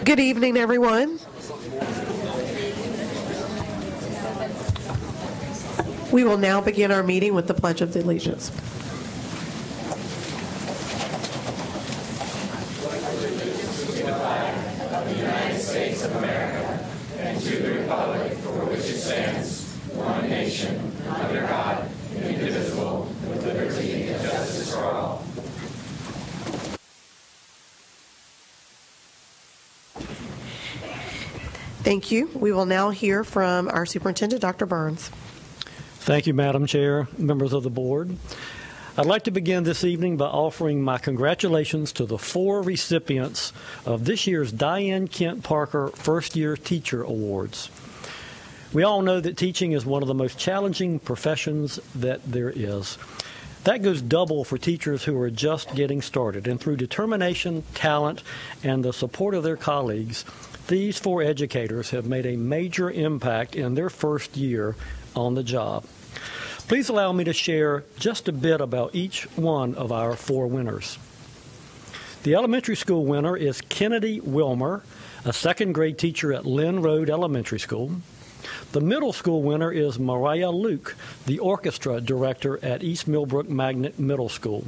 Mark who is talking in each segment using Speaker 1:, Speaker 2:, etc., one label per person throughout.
Speaker 1: Good evening, everyone. We will now begin our meeting with the Pledge of Allegiance.
Speaker 2: To the flag of the United States of America and to the republic for which it stands, one nation, under God, indivisible, with liberty and justice for all.
Speaker 1: Thank you. We will now hear from our Superintendent, Dr. Burns.
Speaker 3: Thank you, Madam Chair, members of the board. I'd like to begin this evening by offering my congratulations to the 4 recipients of this year's Diane Kent Parker First Year Teacher Awards. We all know that teaching is one of the most challenging professions that there is. That goes double for teachers who are just getting started, and through determination, talent, and the support of their colleagues, these 4 educators have made a major impact in their first year on the job. Please allow me to share just a bit about each one of our 4 winners. The elementary school winner is Kennedy Wilmer, a 2nd grade teacher at Lynn Road Elementary School. The middle school winner is Mariah Luke, the orchestra director at East Millbrook Magnet Middle School.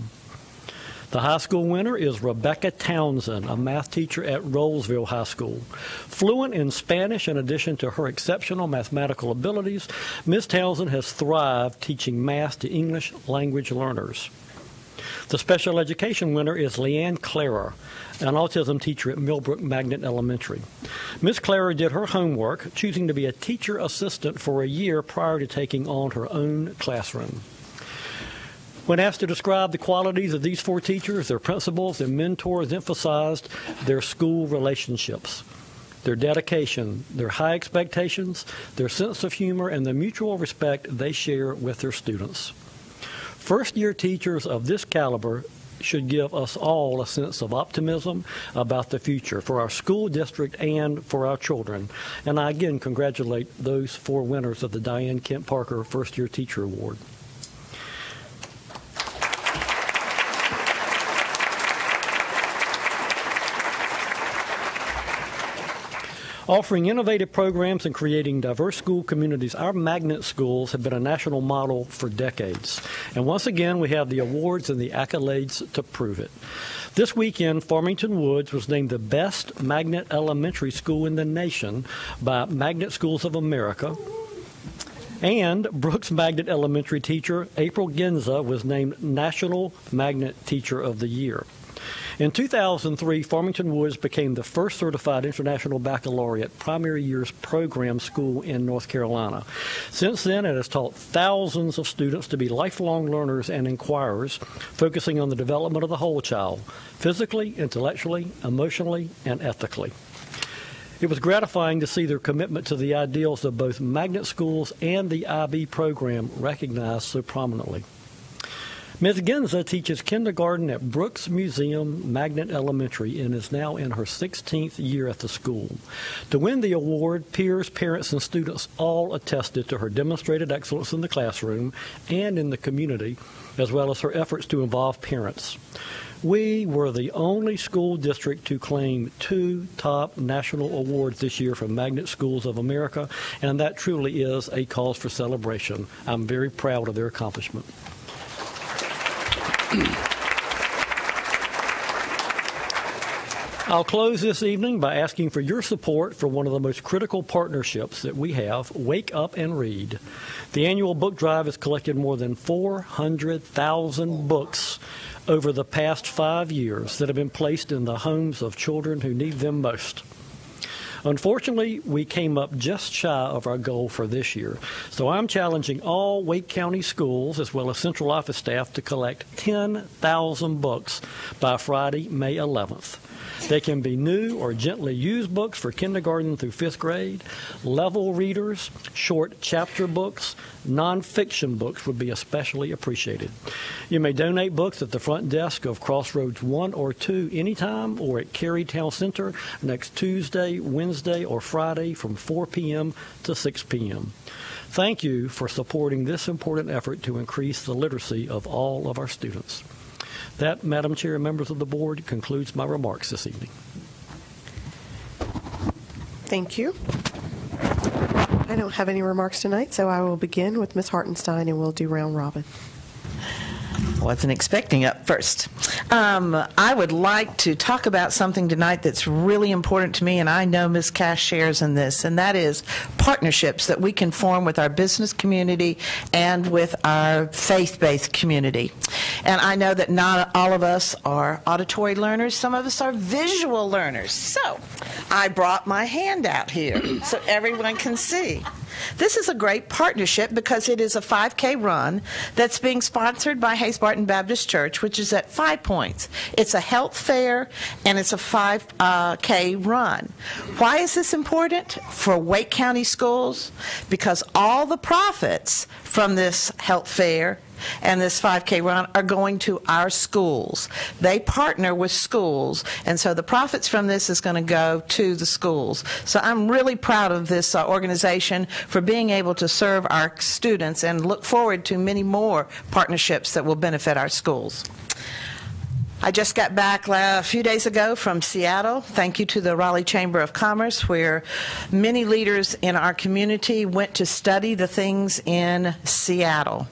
Speaker 3: The high school winner is Rebecca Townsend, a math teacher at Rollsville High School. Fluent in Spanish in addition to her exceptional mathematical abilities, Ms. Townsend has thrived teaching math to English language learners. The special education winner is Leanne Clara, an autism teacher at Millbrook Magnet Elementary. Ms. Clara did her homework, choosing to be a teacher assistant for a year prior to taking on her own classroom. When asked to describe the qualities of these 4 teachers, their principals and mentors emphasized their school relationships, their dedication, their high expectations, their sense of humor, and the mutual respect they share with their students. First-year teachers of this caliber should give us all a sense of optimism about the future for our school district and for our children. And I again congratulate those 4 winners of the Diane Kent Parker First-Year Teacher Award. Offering innovative programs and creating diverse school communities, our magnet schools have been a national model for decades. And once again, we have the awards and the accolades to prove it. This weekend, Farmington Woods was named the best magnet elementary school in the nation by Magnet Schools of America. And Brooks Magnet Elementary teacher April Ginza was named National Magnet Teacher of the Year. In 2003, Farmington Woods became the first certified international baccalaureate primary years program school in North Carolina. Since then, it has taught thousands of students to be lifelong learners and inquirers, focusing on the development of the whole child, physically, intellectually, emotionally, and ethically. It was gratifying to see their commitment to the ideals of both magnet schools and the IB program recognized so prominently. Ms. Ginza teaches kindergarten at Brooks Museum Magnet Elementary and is now in her 16th year at the school. To win the award, peers, parents, and students all attested to her demonstrated excellence in the classroom and in the community, as well as her efforts to involve parents. We were the only school district to claim 2 top national awards this year from Magnet Schools of America, and that truly is a cause for celebration. I'm very proud of their accomplishment. I'll close this evening by asking for your support for one of the most critical partnerships that we have, Wake Up and Read. The annual book drive has collected more than 400,000 books over the past 5 years that have been placed in the homes of children who need them most. Unfortunately, we came up just shy of our goal for this year, so I'm challenging all Wake County schools as well as central office staff to collect 10,000 books by Friday, May 11th. They can be new or gently used books for kindergarten through 5th grade, level readers, short chapter books, nonfiction books would be especially appreciated. You may donate books at the front desk of Crossroads 1 or 2 anytime or at Cary Town Center next Tuesday, Wednesday, or Friday from 4 p.m. to 6 p.m. Thank you for supporting this important effort to increase the literacy of all of our students. That, Madam Chair and members of the board, concludes my remarks this evening.
Speaker 1: Thank you. I don't have any remarks tonight, so I will begin with Ms. Hartenstein, and we'll do round robin.
Speaker 4: Wasn't expecting up first. I would like to talk about something tonight that's really important to me, and I know Ms. Cash shares in this, and that is partnerships that we can form with our business community and with our faith-based community. And I know that not all of us are auditory learners. Some of us are visual learners. So I brought my handout here so everyone can see. This is a great partnership because it is a 5K run that's being sponsored by Hayes Barton Baptist Church, which is at 5 Points. It's a health fair, and it's a 5K run. Why is this important for Wake County schools? Because all the profits from this health fair and this 5K run are going to our schools. They partner with schools, and so the profits from this is going to go to the schools. So I'm really proud of this organization for being able to serve our students and look forward to many more partnerships that will benefit our schools. I just got back a few days ago from Seattle. Thank you to the Raleigh Chamber of Commerce, where many leaders in our community went to study the things in Seattle.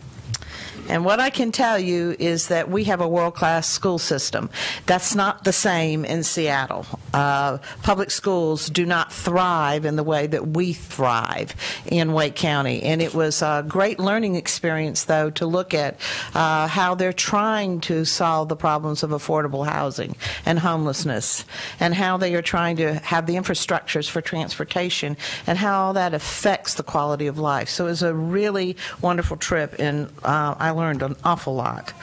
Speaker 4: And what I can tell you is that we have a world-class school system. That's not the same in Seattle. Public schools do not thrive in the way that we thrive in Wake County. And it was a great learning experience, though, to look at how they're trying to solve the problems of affordable housing and homelessness, and how they are trying to have the infrastructures for transportation, and how all that affects the quality of life. So it was a really wonderful trip, and I learned an awful lot.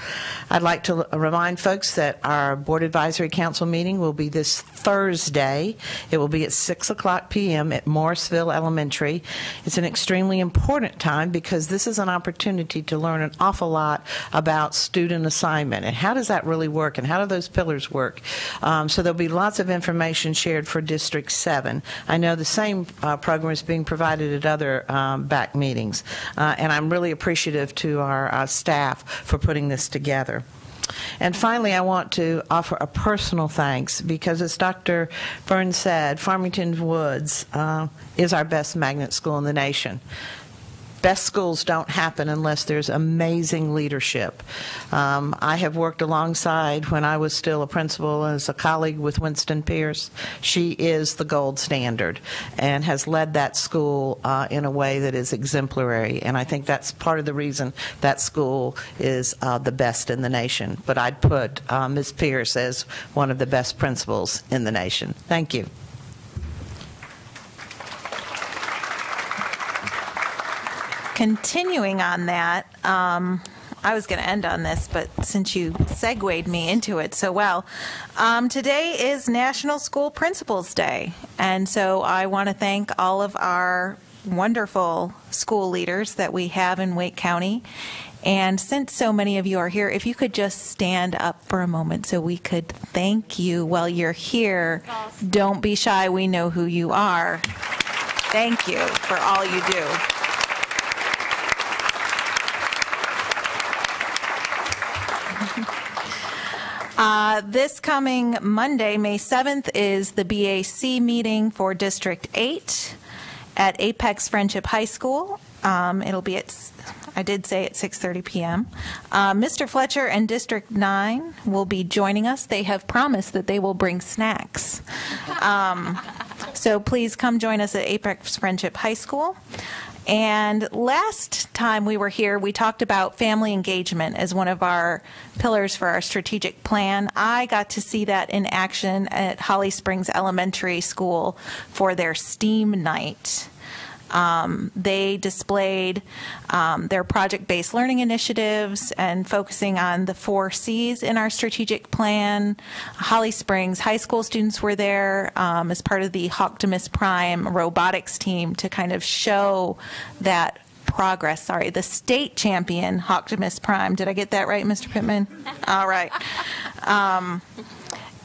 Speaker 4: I'd like to remind folks that our Board Advisory Council meeting will be this Thursday. It will be at 6:00 p.m. at Morrisville Elementary. It's an extremely important time because this is an opportunity to learn an awful lot about student assignment and how does that really work and how do those pillars work. So there'll be lots of information shared for District 7. I know the same program is being provided at other back meetings, and I'm really appreciative to our staff for putting this together. And finally, I want to offer a personal thanks because, as Dr. Burns said, Farmington Woods is our best magnet school in the nation. Best schools don't happen unless there's amazing leadership. I have worked alongside, when I was still a principal, as a colleague with Winston Pierce. She is the gold standard and has led that school in a way that is exemplary. And I think that's part of the reason that school is the best in the nation. But I'd put Ms. Pierce as one of the best principals in the nation. Thank you.
Speaker 5: Continuing on that, I was going to end on this, but since you segued me into it so well, today is National School Principals Day, and so I want to thank all of our wonderful school leaders that we have in Wake County. And since so many of you are here, if you could just stand up for a moment so we could thank you while you're here. Don't be shy. We know who you are. Thank you for all you do. This coming Monday, May 7th, is the BAC meeting for District 8 at Apex Friendship High School. It'll be at, I did say at 6:30 p.m. Mr. Fletcher and District 9 will be joining us. They have promised that they will bring snacks. So please come join us at Apex Friendship High School. And last time we were here, we talked about family engagement as one of our pillars for our strategic plan. I got to see that in action at Holly Springs Elementary School for their STEAM night. They displayed their project-based learning initiatives and focusing on the 4 C's in our strategic plan. Holly Springs high school students were there as part of the Optimus Prime robotics team to kind of show that progress. Sorry, the state champion Optimus Prime. Did I get that right, Mr. Pittman? All right.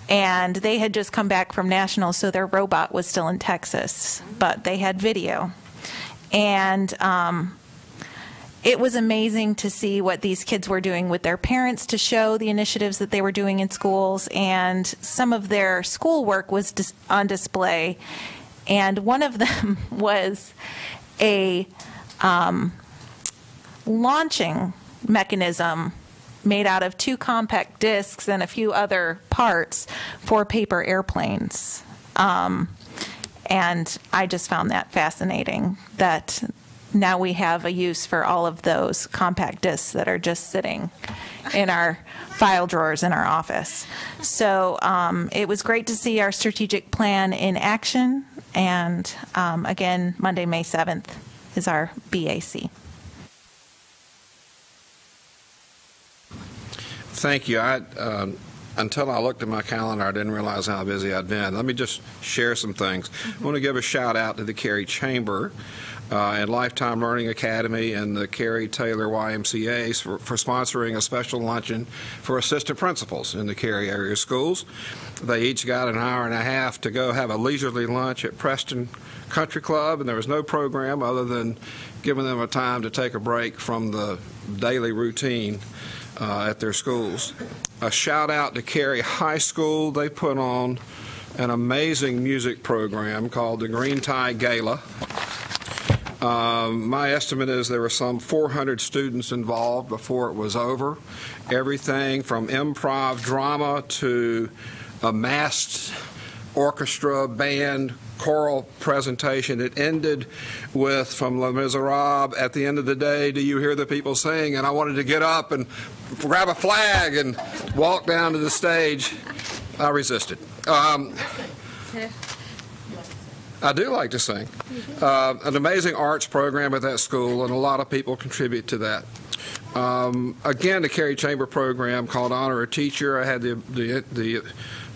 Speaker 5: And they had just come back from nationals, so their robot was still in Texas, but they had video. And it was amazing to see what these kids were doing with their parents to show the initiatives that they were doing in schools. And some of their schoolwork was on display. And one of them was a launching mechanism made out of 2 compact discs and a few other parts for paper airplanes. And I just found that fascinating, that now we have a use for all of those compact discs that are just sitting in our file drawers in our office. So it was great to see our strategic plan in action. And again, Monday, May 7th is our BAC.
Speaker 6: Thank you. Until I looked at my calendar, I didn't realize how busy I'd been. Let me just share some things. I want to give a shout out to the Cary Chamber and Lifetime Learning Academy and the Cary Taylor YMCAs for sponsoring a special luncheon for assistant principals in the Cary area schools. They each got an hour and a half to go have a leisurely lunch at Preston Country Club, and there was no program other than giving them a time to take a break from the daily routine at their schools. A shout out to Cary High School. They put on an amazing music program called the Green Tie Gala. My estimate is there were some 400 students involved before it was over. Everything from improv drama to a massed orchestra, band, choral presentation. It ended with, from Les Miserables, at the end of the day, do you hear the people sing? And I wanted to get up and grab a flag and walk down to the stage. I resisted. I do like to sing. An amazing arts program at that school, and a lot of people contribute to that. Again, the Cary Chamber program called Honor a Teacher. I had the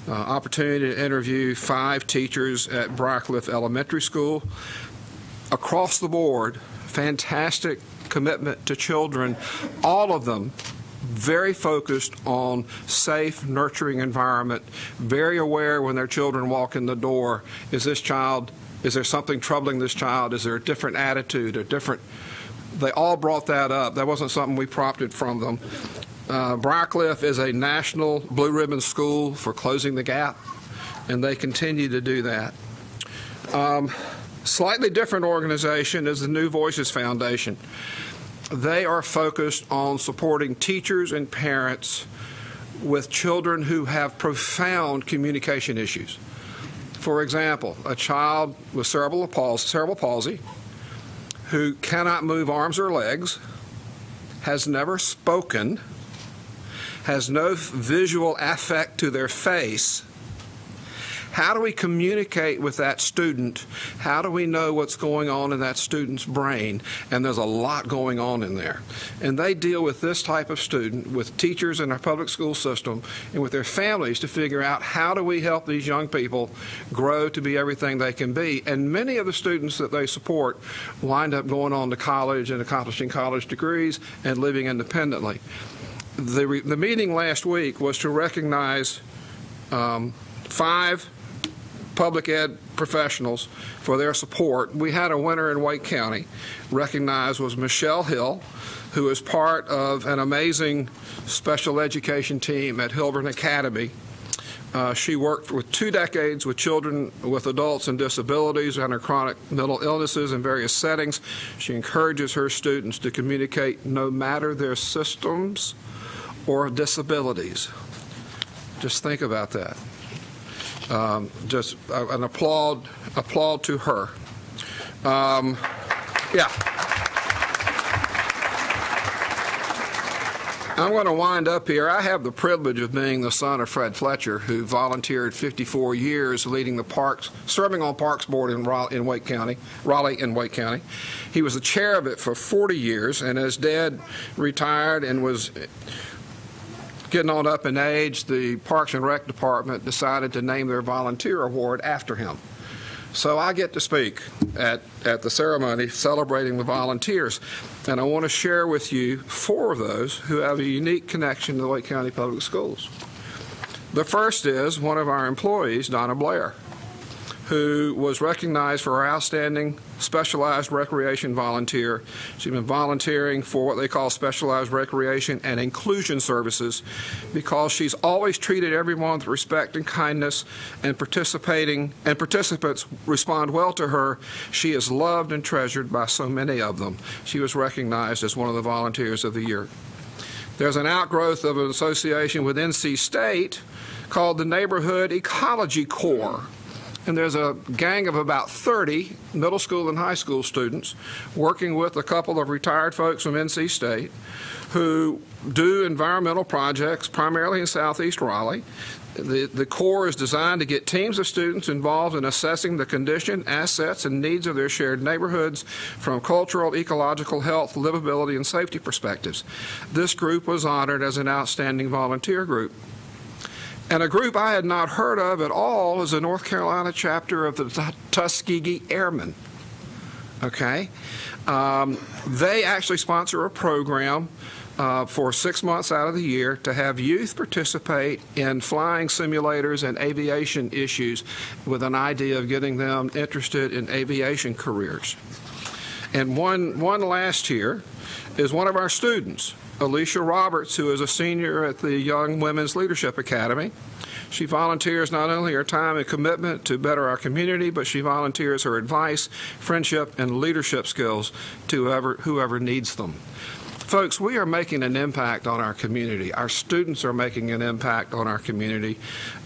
Speaker 6: opportunity to interview 5 teachers at Briarcliff Elementary School. Across the board, fantastic commitment to children, all of them very focused on safe, nurturing environment, very aware when their children walk in the door, is there something troubling this child? Is there a different attitude, they all brought that up. That wasn't something we prompted from them. Briarcliff is a national blue ribbon school for closing the gap, and they continue to do that. Slightly different organization is the New Voices Foundation. They are focused on supporting teachers and parents with children who have profound communication issues. For example, a child with cerebral palsy who cannot move arms or legs, has never spoken, has no visual affect to their face. How do we communicate with that student? How do we know what's going on in that student's brain? And there's a lot going on in there. And they deal with this type of student, with teachers in our public school system, and with their families to figure out how do we help these young people grow to be everything they can be. And many of the students that they support wind up going on to college and accomplishing college degrees and living independently. The meeting last week was to recognize 5 public ed professionals for their support. We had a winner in Wake County. Recognized was Michelle Hill, who is part of an amazing special education team at Hilburn Academy. She worked for 2 decades with children, with adults and disabilities and chronic mental illnesses in various settings. She encourages her students to communicate no matter their systems or disabilities. Just think about that. Just an applaud to her. Yeah. I'm going to wind up here. I have the privilege of being the son of Fred Fletcher, who volunteered 54 years leading the parks, serving on Parks Board in Raleigh in Wake County. He was the chair of it for 40 years, and as Dad retired and was getting on up in age, the Parks and Rec Department decided to name their volunteer award after him. So I get to speak at the ceremony celebrating the volunteers, and I want to share with you 4 of those who have a unique connection to the Wake County Public Schools. The first is one of our employees, Donna Blair, who was recognized for her outstanding specialized recreation volunteer. She's been volunteering for what they call specialized recreation and inclusion services because she's always treated everyone with respect and kindness, and participants respond well to her. She is loved and treasured by so many of them. She was recognized as one of the Volunteers of the Year. There's an outgrowth of an association with NC State called the Neighborhood Ecology Corps. And there's a gang of about 30 middle school and high school students working with a couple of retired folks from NC State who do environmental projects primarily in southeast Raleigh. The Corps is designed to get teams of students involved in assessing the condition, assets, and needs of their shared neighborhoods from cultural, ecological, health, livability, and safety perspectives. This group was honored as an outstanding volunteer group. And a group I had not heard of at all is the North Carolina chapter of the Tuskegee Airmen. Okay? They actually sponsor a program for 6 months out of the year to have youth participate in flying simulators and aviation issues with an idea of getting them interested in aviation careers. And one last year is one of our students, Alicia Roberts, who is a senior at the Young Women's Leadership Academy. She volunteers not only her time and commitment to better our community, but she volunteers her advice, friendship, and leadership skills to whoever needs them. Folks, we are making an impact on our community. Our students are making an impact on our community,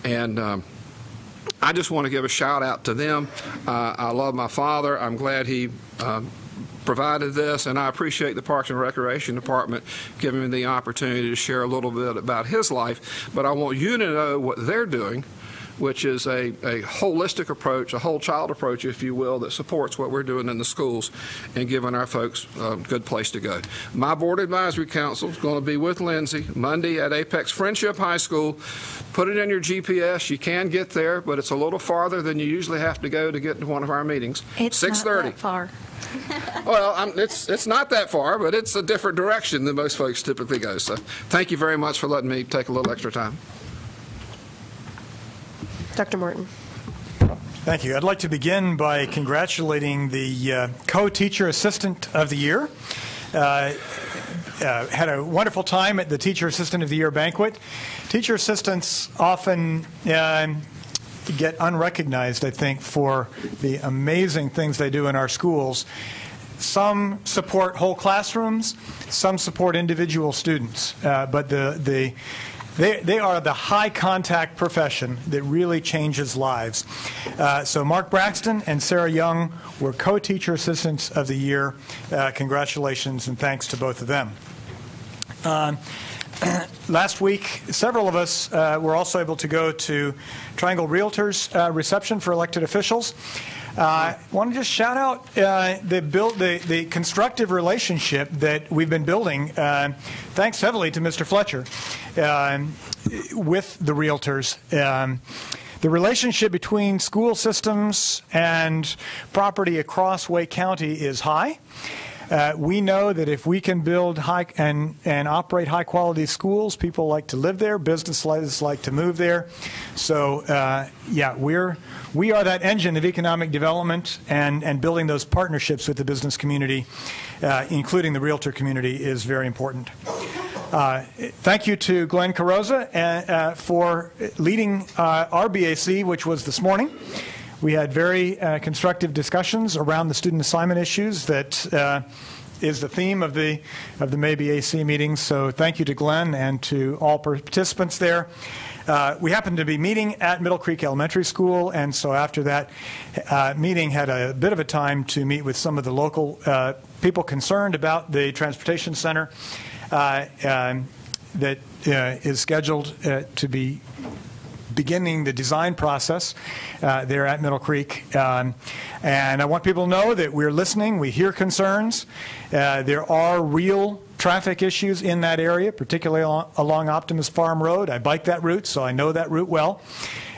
Speaker 6: and I just want to give a shout out to them. I love my father. I'm glad he provided this, and I appreciate the Parks and Recreation Department giving me the opportunity to share a little bit about his life. But I want you to know what they're doing, which is a holistic approach, a whole child approach, if you will, that supports what we're doing in the schools and giving our folks a good place to go. My Board Advisory Council is going to be with Lindsay Monday at Apex Friendship High School. Put it in your GPS. You can get there, but it's a little farther than you usually have to go to get to one of our meetings.
Speaker 5: It's
Speaker 6: 6:30.
Speaker 5: not that far.
Speaker 6: Well, it's not that far, but it's a different direction than most folks typically go. So thank you very much for letting me take a little extra time.
Speaker 1: Dr. Martin.
Speaker 7: Thank you. I'd like to begin by congratulating the co-teacher assistant of the year. Had a wonderful time at the Teacher Assistant of the Year banquet. Teacher assistants often get unrecognized, I think, for the amazing things they do in our schools. Some support whole classrooms, some support individual students, but they are the high-contact profession that really changes lives. So Mark Braxton and Sarah Young were co-teacher assistants of the year. Congratulations and thanks to both of them. Last week, several of us were also able to go to Triangle Realtors reception for elected officials. I want to just shout out the constructive relationship that we've been building, thanks heavily to Mr. Fletcher, with the realtors. The relationship between school systems and property across Wake County is high. We know that if we can build high and operate high-quality schools, people like to live there, businesses like to move there. So, yeah, we are that engine of economic development, and building those partnerships with the business community, including the realtor community, is very important. Thank you to Glenn Carrozza for leading our BAC, which was this morning. We had very constructive discussions around the student assignment issues that is the theme of the May BAC meetings. So thank you to Glenn and to all participants there. We happened to be meeting at Middle Creek Elementary School, and so after that meeting had a bit of a time to meet with some of the local people concerned about the transportation center that is scheduled to be beginning the design process there at Middle Creek. And I want people to know that we're listening. We hear concerns. There are real traffic issues in that area, particularly along Optimus Farm Road. I bike that route, so I know that route well.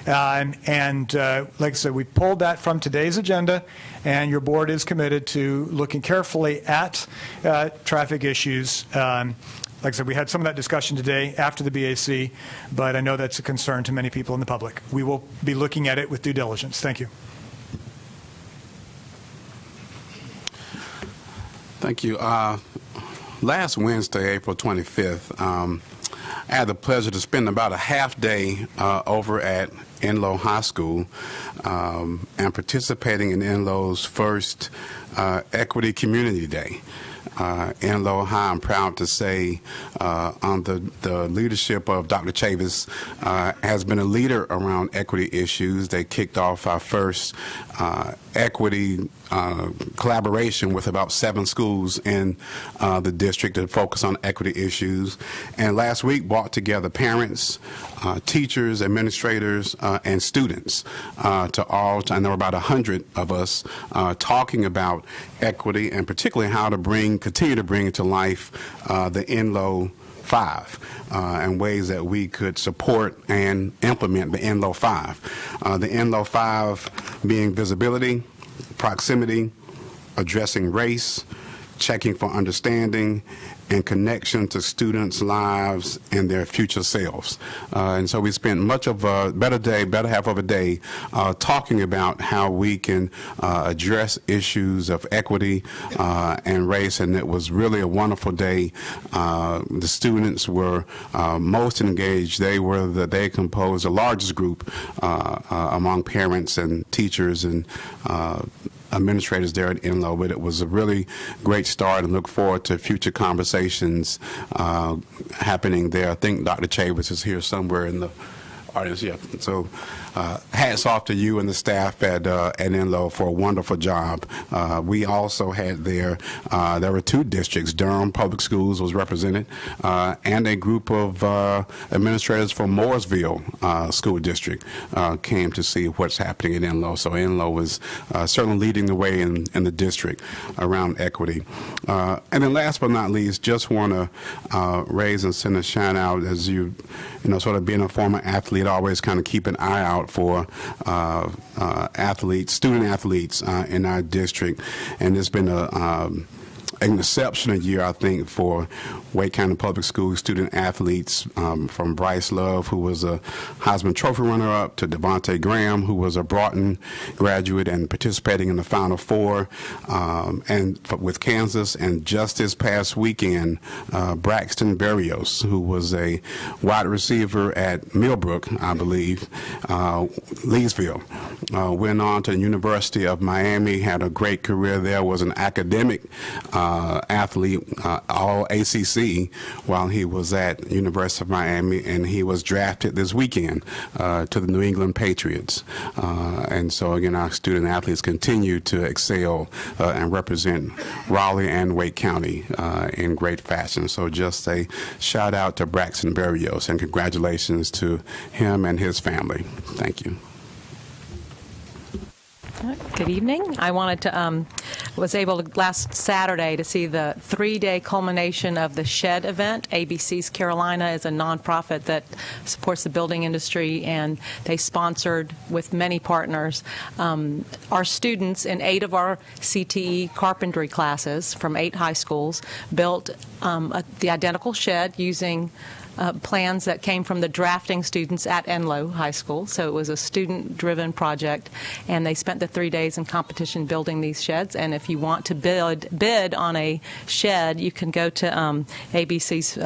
Speaker 7: And like I said, we pulled that from today's agenda, and your board is committed to looking carefully at traffic issues. Like I said, we had some of that discussion today after the BAC, but I know that's a concern to many people in the public. We will be looking at it with due diligence. Thank you.
Speaker 8: Thank you. Last Wednesday, April 25th, I had the pleasure to spend about a half day over at Enloe High School and participating in Enloe's first Equity Community Day. Enloe High, I'm proud to say, under the leadership of Dr. Chavis, has been a leader around equity issues. They kicked off our first equity collaboration with about 7 schools in the district to focus on equity issues. And last week brought together parents, teachers, administrators, and students to all, and there were about 100 of us talking about equity and particularly how to continue to bring to life the Enloe 5 and ways that we could support and implement the Enloe 5. The Enloe 5 being visibility, proximity, addressing race, checking for understanding, and connection to students' lives and their future selves. And so we spent much of a better half of a day talking about how we can address issues of equity and race, and it was really a wonderful day. The students were most engaged. They composed the largest group among parents and teachers and administrators there at Enloe, but it was a really great start and look forward to future conversations happening there. I think Dr. Chavis is here somewhere in the audience. Yeah. So hats off to you and the staff at Enloe for a wonderful job. We also had there were 2 districts. Durham Public Schools was represented, and a group of administrators from Mooresville School District came to see what's happening at Enloe. So Enloe was certainly leading the way in the district around equity. And then last but not least, just want to raise and send a shout out, as you know, sort of being a former athlete, always kind of keep an eye out for student athletes in our district, and it's been an exceptional year, I think, for Wake County Public Schools student athletes, from Bryce Love, who was a Heisman Trophy runner-up, to Devontae Graham, who was a Broughton graduate and participating in the Final Four and with Kansas. And just this past weekend, Braxton Berrios, who was a wide receiver at Millbrook, I believe, Leesville, went on to the University of Miami, had a great career there, was an academic athlete, all ACC, while he was at University of Miami, and he was drafted this weekend to the New England Patriots. And so again, our student athletes continue to excel and represent Raleigh and Wake County in great fashion. So just a shout out to Braxton Berrios and congratulations to him and his family. Thank you.
Speaker 9: Good evening. I wanted to, was able to last Saturday to see the 3-day culmination of the SHED event. ABC's Carolina is a nonprofit that supports the building industry, and they sponsored with many partners our students in 8 of our CTE carpentry classes from 8 high schools built the identical shed using plans that came from the drafting students at Enloe High School. So it was a student-driven project, and they spent the 3 days in competition building these sheds. And if you want to bid on a shed, you can go to ABC's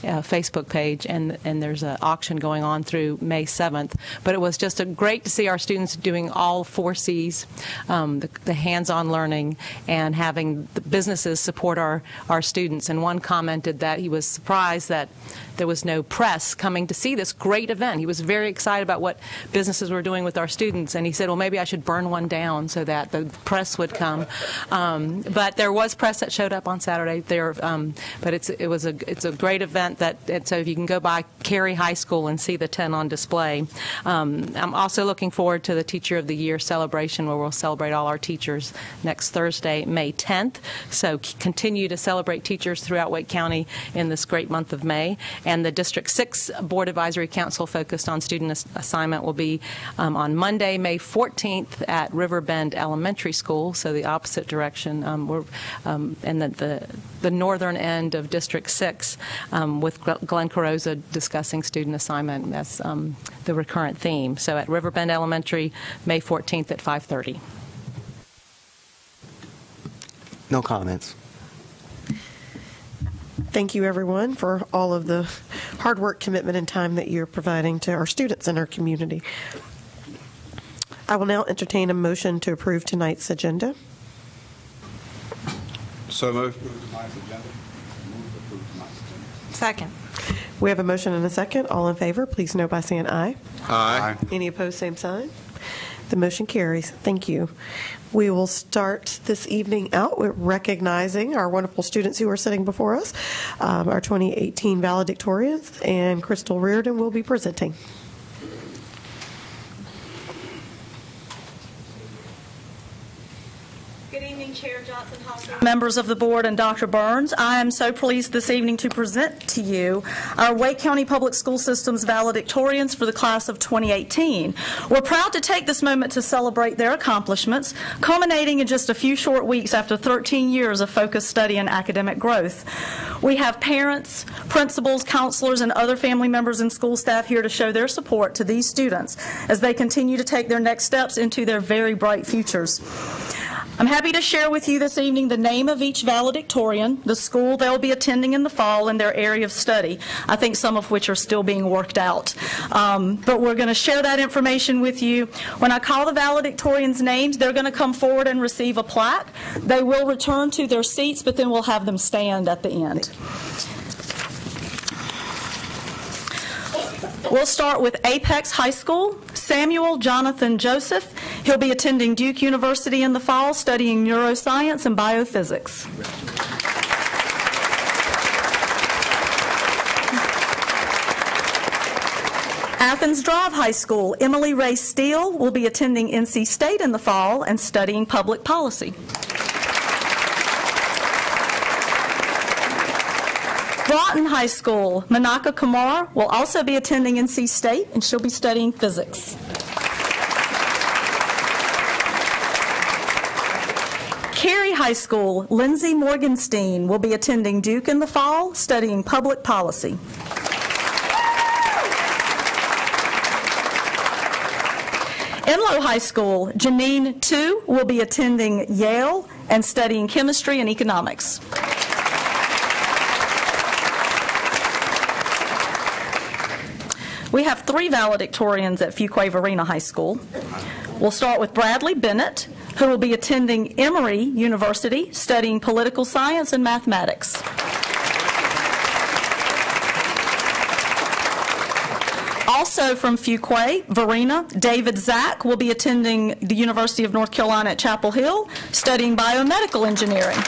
Speaker 9: Facebook page, and there's an auction going on through May 7th. But it was just great to see our students doing all 4 C's, the hands-on learning, and having the businesses support our students. And one commented that he was surprised that there was no press coming to see this great event. He was very excited about what businesses were doing with our students, and he said, well, maybe I should burn one down so that the press would come. But there was press that showed up on Saturday. But it's a great event. So if you can go by Cary High School and see the 10 on display. I'm also looking forward to the Teacher of the Year celebration, where we'll celebrate all our teachers next Thursday, May 10th. So continue to celebrate teachers throughout Wake County in this great month of May. And the District 6 Board Advisory Council focused on student assignment will be on Monday, May 14th at Riverbend Elementary School, so the opposite direction. And the northern end of District 6 with Glenn Carozza discussing student assignment as the recurrent theme. So at Riverbend Elementary, May 14th at 5:30.
Speaker 10: No comments.
Speaker 1: Thank you, everyone, for all of the hard work, commitment, and time that you're providing to our students and our community. I will now entertain a motion to approve tonight's agenda.
Speaker 6: So moved.
Speaker 5: Second.
Speaker 1: We have a motion and a second. All in favor, please know by saying aye.
Speaker 6: Aye.
Speaker 1: Any opposed, same sign. The motion carries. Thank you. We will start this evening out with recognizing our wonderful students who are sitting before us, our 2018 valedictorians, and Crystal Reardon will be presenting.
Speaker 10: Good evening, Chair Johnson, members of the board, and Dr. Burns. I am so pleased this evening to present to you our Wake County Public School System's valedictorians for the class of 2018. We're proud to take this moment to celebrate their accomplishments, culminating in just a few short weeks after 13 years of focused study and academic growth. We have parents, principals, counselors, and other family members and school staff here to show their support to these students as they continue to take their next steps into their very bright futures. I'm happy to share with you this evening the name of each valedictorian, the school they'll be attending in the fall, and their area of study, I think some of which are still being worked out. But we're going to share that information with you. When I call the valedictorians' names, they're going to come forward and receive a plaque. They will return to their seats, but then we'll have them stand at the end. We'll start with Apex High School. Samuel Jonathan Joseph. He'll be attending Duke University in the fall, studying neuroscience and biophysics. Athens Drive High School. Emily Ray Steele will be attending NC State in the fall and studying public policy. Broughton High School, Manaka Kumar will also be attending NC State, and she'll be studying physics. Cary High School, Lindsay Morgenstein will be attending Duke in the fall, studying public policy. Enloe High School, Janine Tu will be attending Yale and studying chemistry and economics. We have 3 valedictorians at Fuquay-Varina High School. We'll start with Bradley Bennett, who will be attending Emory University, studying political science and mathematics. Also from Fuquay-Varina, David Zack will be attending the University of North Carolina at Chapel Hill, studying biomedical engineering.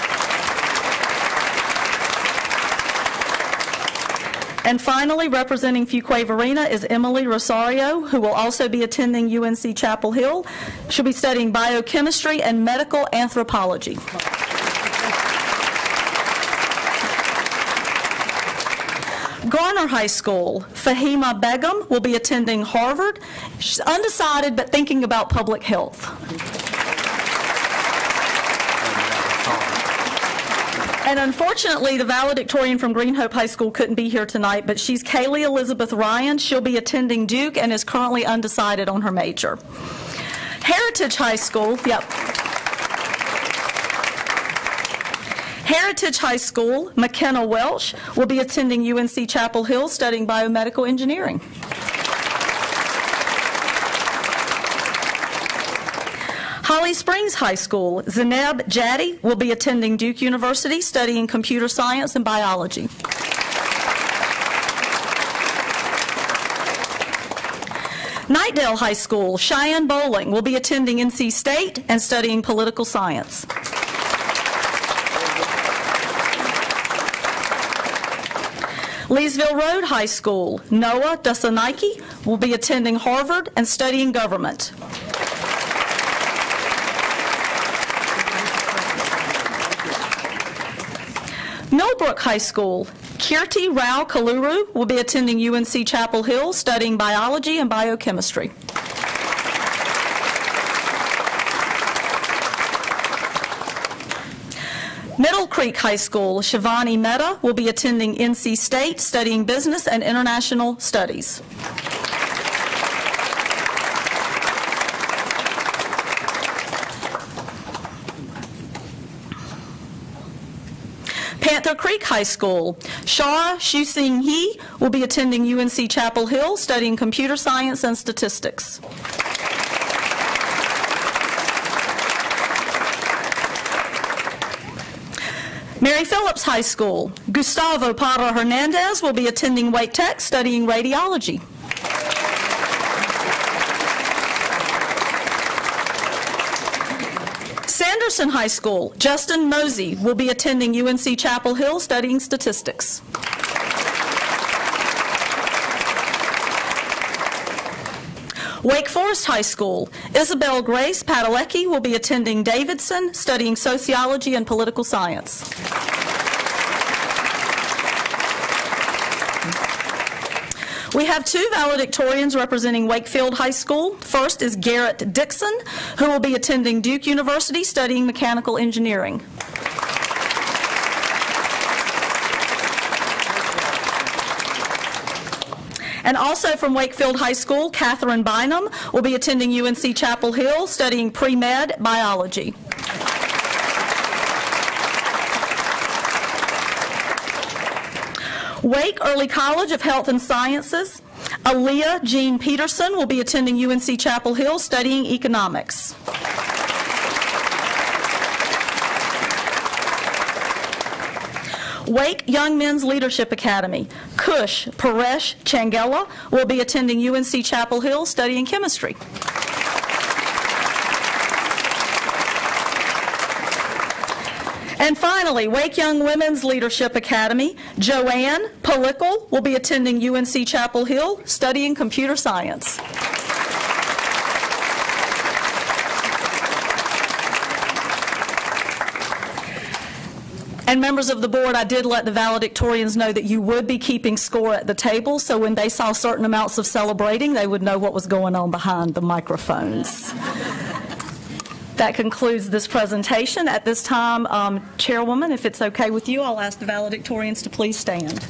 Speaker 10: And finally, representing Fuquay-Varina is Emily Rosario, who will also be attending UNC Chapel Hill. She'll be studying biochemistry and medical anthropology. Garner High School, Fahima Begum will be attending Harvard. She's undecided but thinking about public health. And unfortunately, the valedictorian from Green Hope High School couldn't be here tonight, but she's Kaylee Elizabeth Ryan. She'll be attending Duke and is currently undecided on her major. Heritage High School, Heritage High School, McKenna Welch will be attending UNC Chapel Hill, studying biomedical engineering. Holly Springs High School, Zeneb Jaddy will be attending Duke University, studying computer science and biology. Knightdale High School, Cheyenne Bowling will be attending NC State and studying political science. Leesville Road High School, Noah Dasanaiki will be attending Harvard and studying government. Millbrook High School, Kirti Rao Kaluru will be attending UNC Chapel Hill, studying biology and biochemistry. Middle Creek High School, Shivani Mehta will be attending NC State, studying business and international studies. Panther Creek High School, Shara Shusing He will be attending UNC Chapel Hill studying computer science and statistics. Mary Phillips High School, Gustavo Parra Hernandez will be attending Wake Tech studying radiology. Sanderson High School, Justin Mosey will be attending UNC Chapel Hill studying statistics. Wake Forest High School, Isabel Grace Padalecki will be attending Davidson studying sociology and political science. We have two valedictorians representing Wakefield High School. First is Garrett Dixon, who will be attending Duke University studying mechanical engineering. And also from Wakefield High School, Catherine Bynum will be attending UNC Chapel Hill studying pre-med biology. Wake Early College of Health and Sciences, Aaliyah Jean Peterson will be attending UNC Chapel Hill studying economics. Wake Young Men's Leadership Academy, Kush Paresh Changela will be attending UNC Chapel Hill studying chemistry. And finally, Wake Young Women's Leadership Academy, Joanne Polickle will be attending UNC Chapel Hill studying computer science. And members of the board, I did let the valedictorians know that you would be keeping score at the table, so when they saw certain amounts of celebrating, they would know what was going on behind the microphones. That concludes this presentation. At this time, Chairwoman, if it's okay with you, I'll ask the valedictorians to please stand.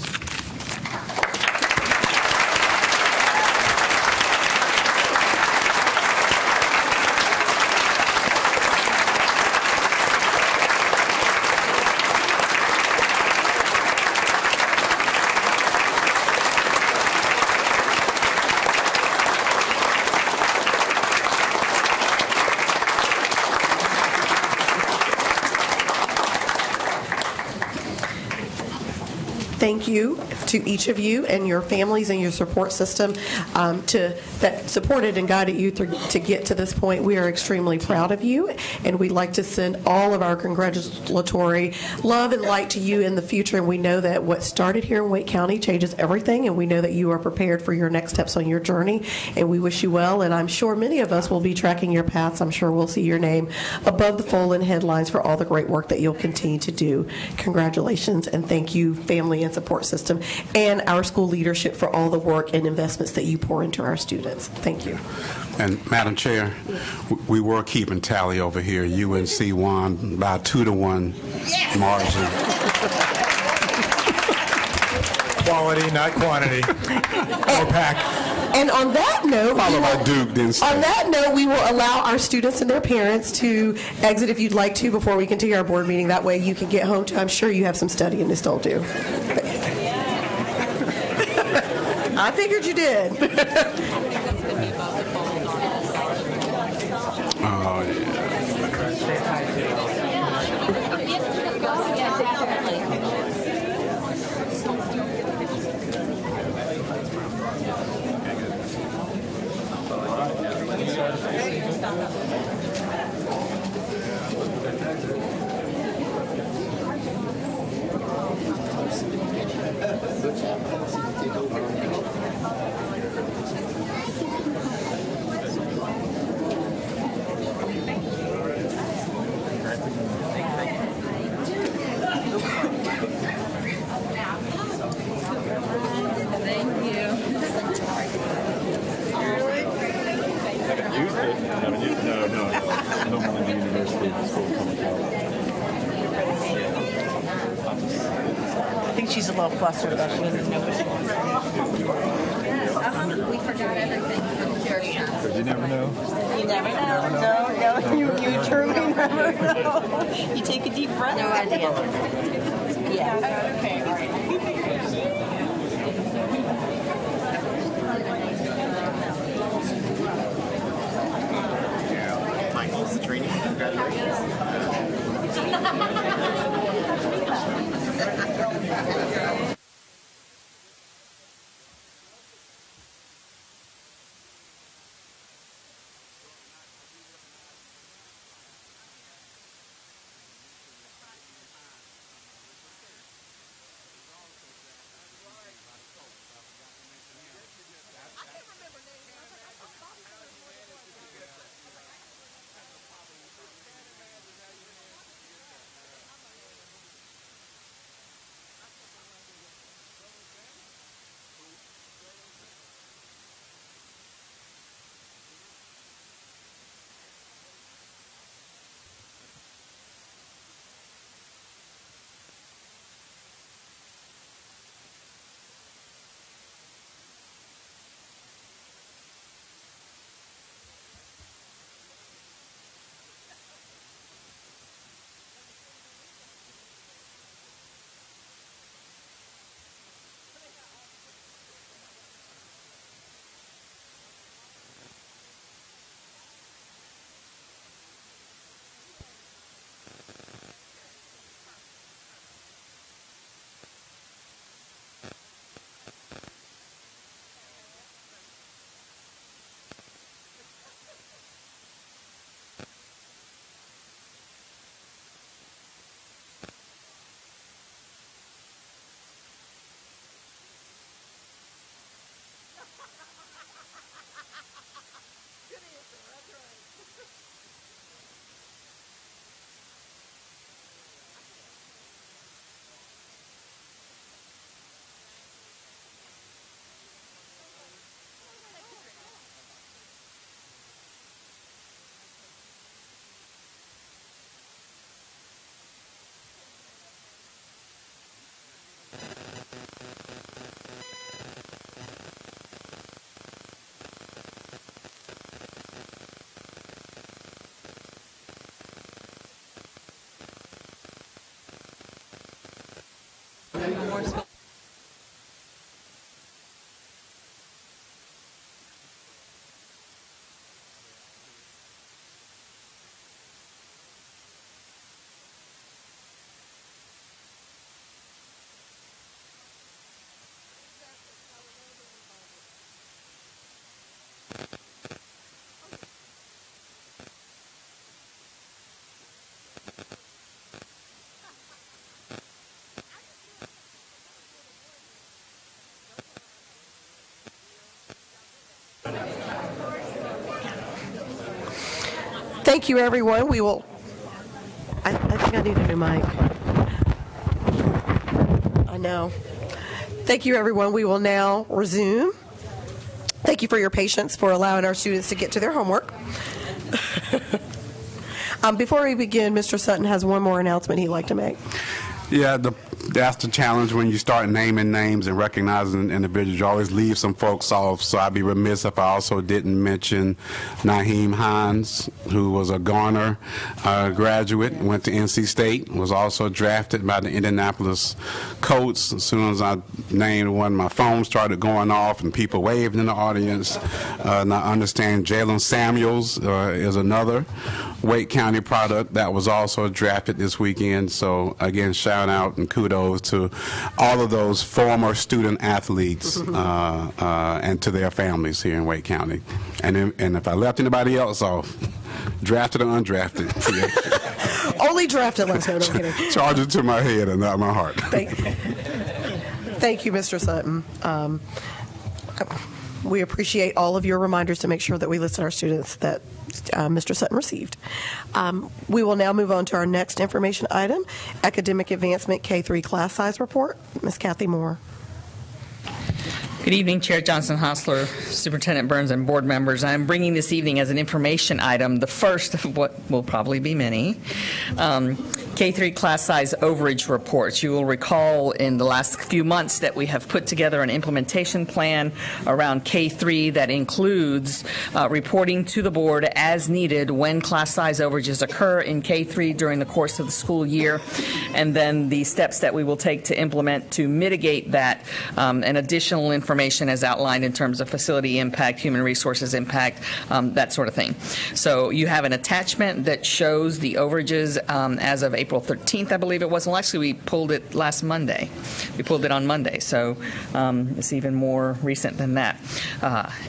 Speaker 1: Thank you to each of you and your families and your support system that supported and guided you to get to this point. We are extremely proud of you, and we'd like to send all of our congratulatory love and light to you in the future. And we know that what started here in Wake County changes everything, and we know that you are prepared for your next steps on your journey, and we wish you well. And I'm sure many of us will be tracking your paths. I'm sure we'll see your name above the fold in headlines for all the great work that you'll continue to do. Congratulations, and thank you, family and support system, and our school leadership for all the work and investments that you pour into our students. Thank you.
Speaker 8: And Madam Chair, we were keeping tally over here. UNC won by 2-1 margin.
Speaker 7: Quality, not quantity. Or pack.
Speaker 1: And on that note, we will allow our students and their parents to exit if you'd like to before we continue our board meeting. That way you can get home to, I'm sure you have some studying to still do. I figured you did.
Speaker 8: Oh, yeah.
Speaker 4: I think she's a little flustered though. She doesn't know what she wants.
Speaker 11: We forgot everything from Georgetown.
Speaker 2: Because you never know.
Speaker 11: You never know. No, you truly never know. You take a deep breath. No idea.
Speaker 12: Michael Citrini, congratulations.
Speaker 1: Thank you, everyone. We will, I think I need a new mic. I know. Thank you, everyone. We will now resume. Thank you for your patience for allowing our students to get to their homework. Before we begin, Mr. Sutton has one more announcement he'd like to make.
Speaker 8: Yeah, that's the challenge when you start naming names and recognizing individuals. You always leave some folks off, so I'd be remiss if I also didn't mention Naheem Hines, who was a Garner graduate, went to NC State, was also drafted by the Indianapolis Colts. As soon as I named one, my phone started going off and people waved in the audience. And I understand Jalen Samuels is another Wake County product that was also drafted this weekend. So again, shout out and kudos to all of those former student athletes and to their families here in Wake County. And if I left anybody else off, drafted or undrafted.
Speaker 1: Only drafted, let's go. No, I'm kidding.
Speaker 8: Charge it to my head and not my heart.
Speaker 1: Thank you, Mr. Sutton. We appreciate all of your reminders to make sure that we list our students that Mr. Sutton received. We will now move on to our next information item, Academic Advancement K-3 Class Size Report. Ms. Kathy Moore.
Speaker 13: Good evening, Chair Johnson-Hostler, Superintendent Burns, and board members. I'm bringing this evening as an information item, the first of what will probably be many. K-3 class size overage reports. You will recall in the last few months that we have put together an implementation plan around K-3 that includes reporting to the board as needed when class size overages occur in K-3 during the course of the school year, and then the steps that we will take to implement to mitigate that, and additional information as outlined in terms of facility impact, human resources impact, that sort of thing. So you have an attachment that shows the overages as of April 13th, I believe it was. Well, actually, we pulled it last Monday. We pulled it on Monday, so it's even more recent than that.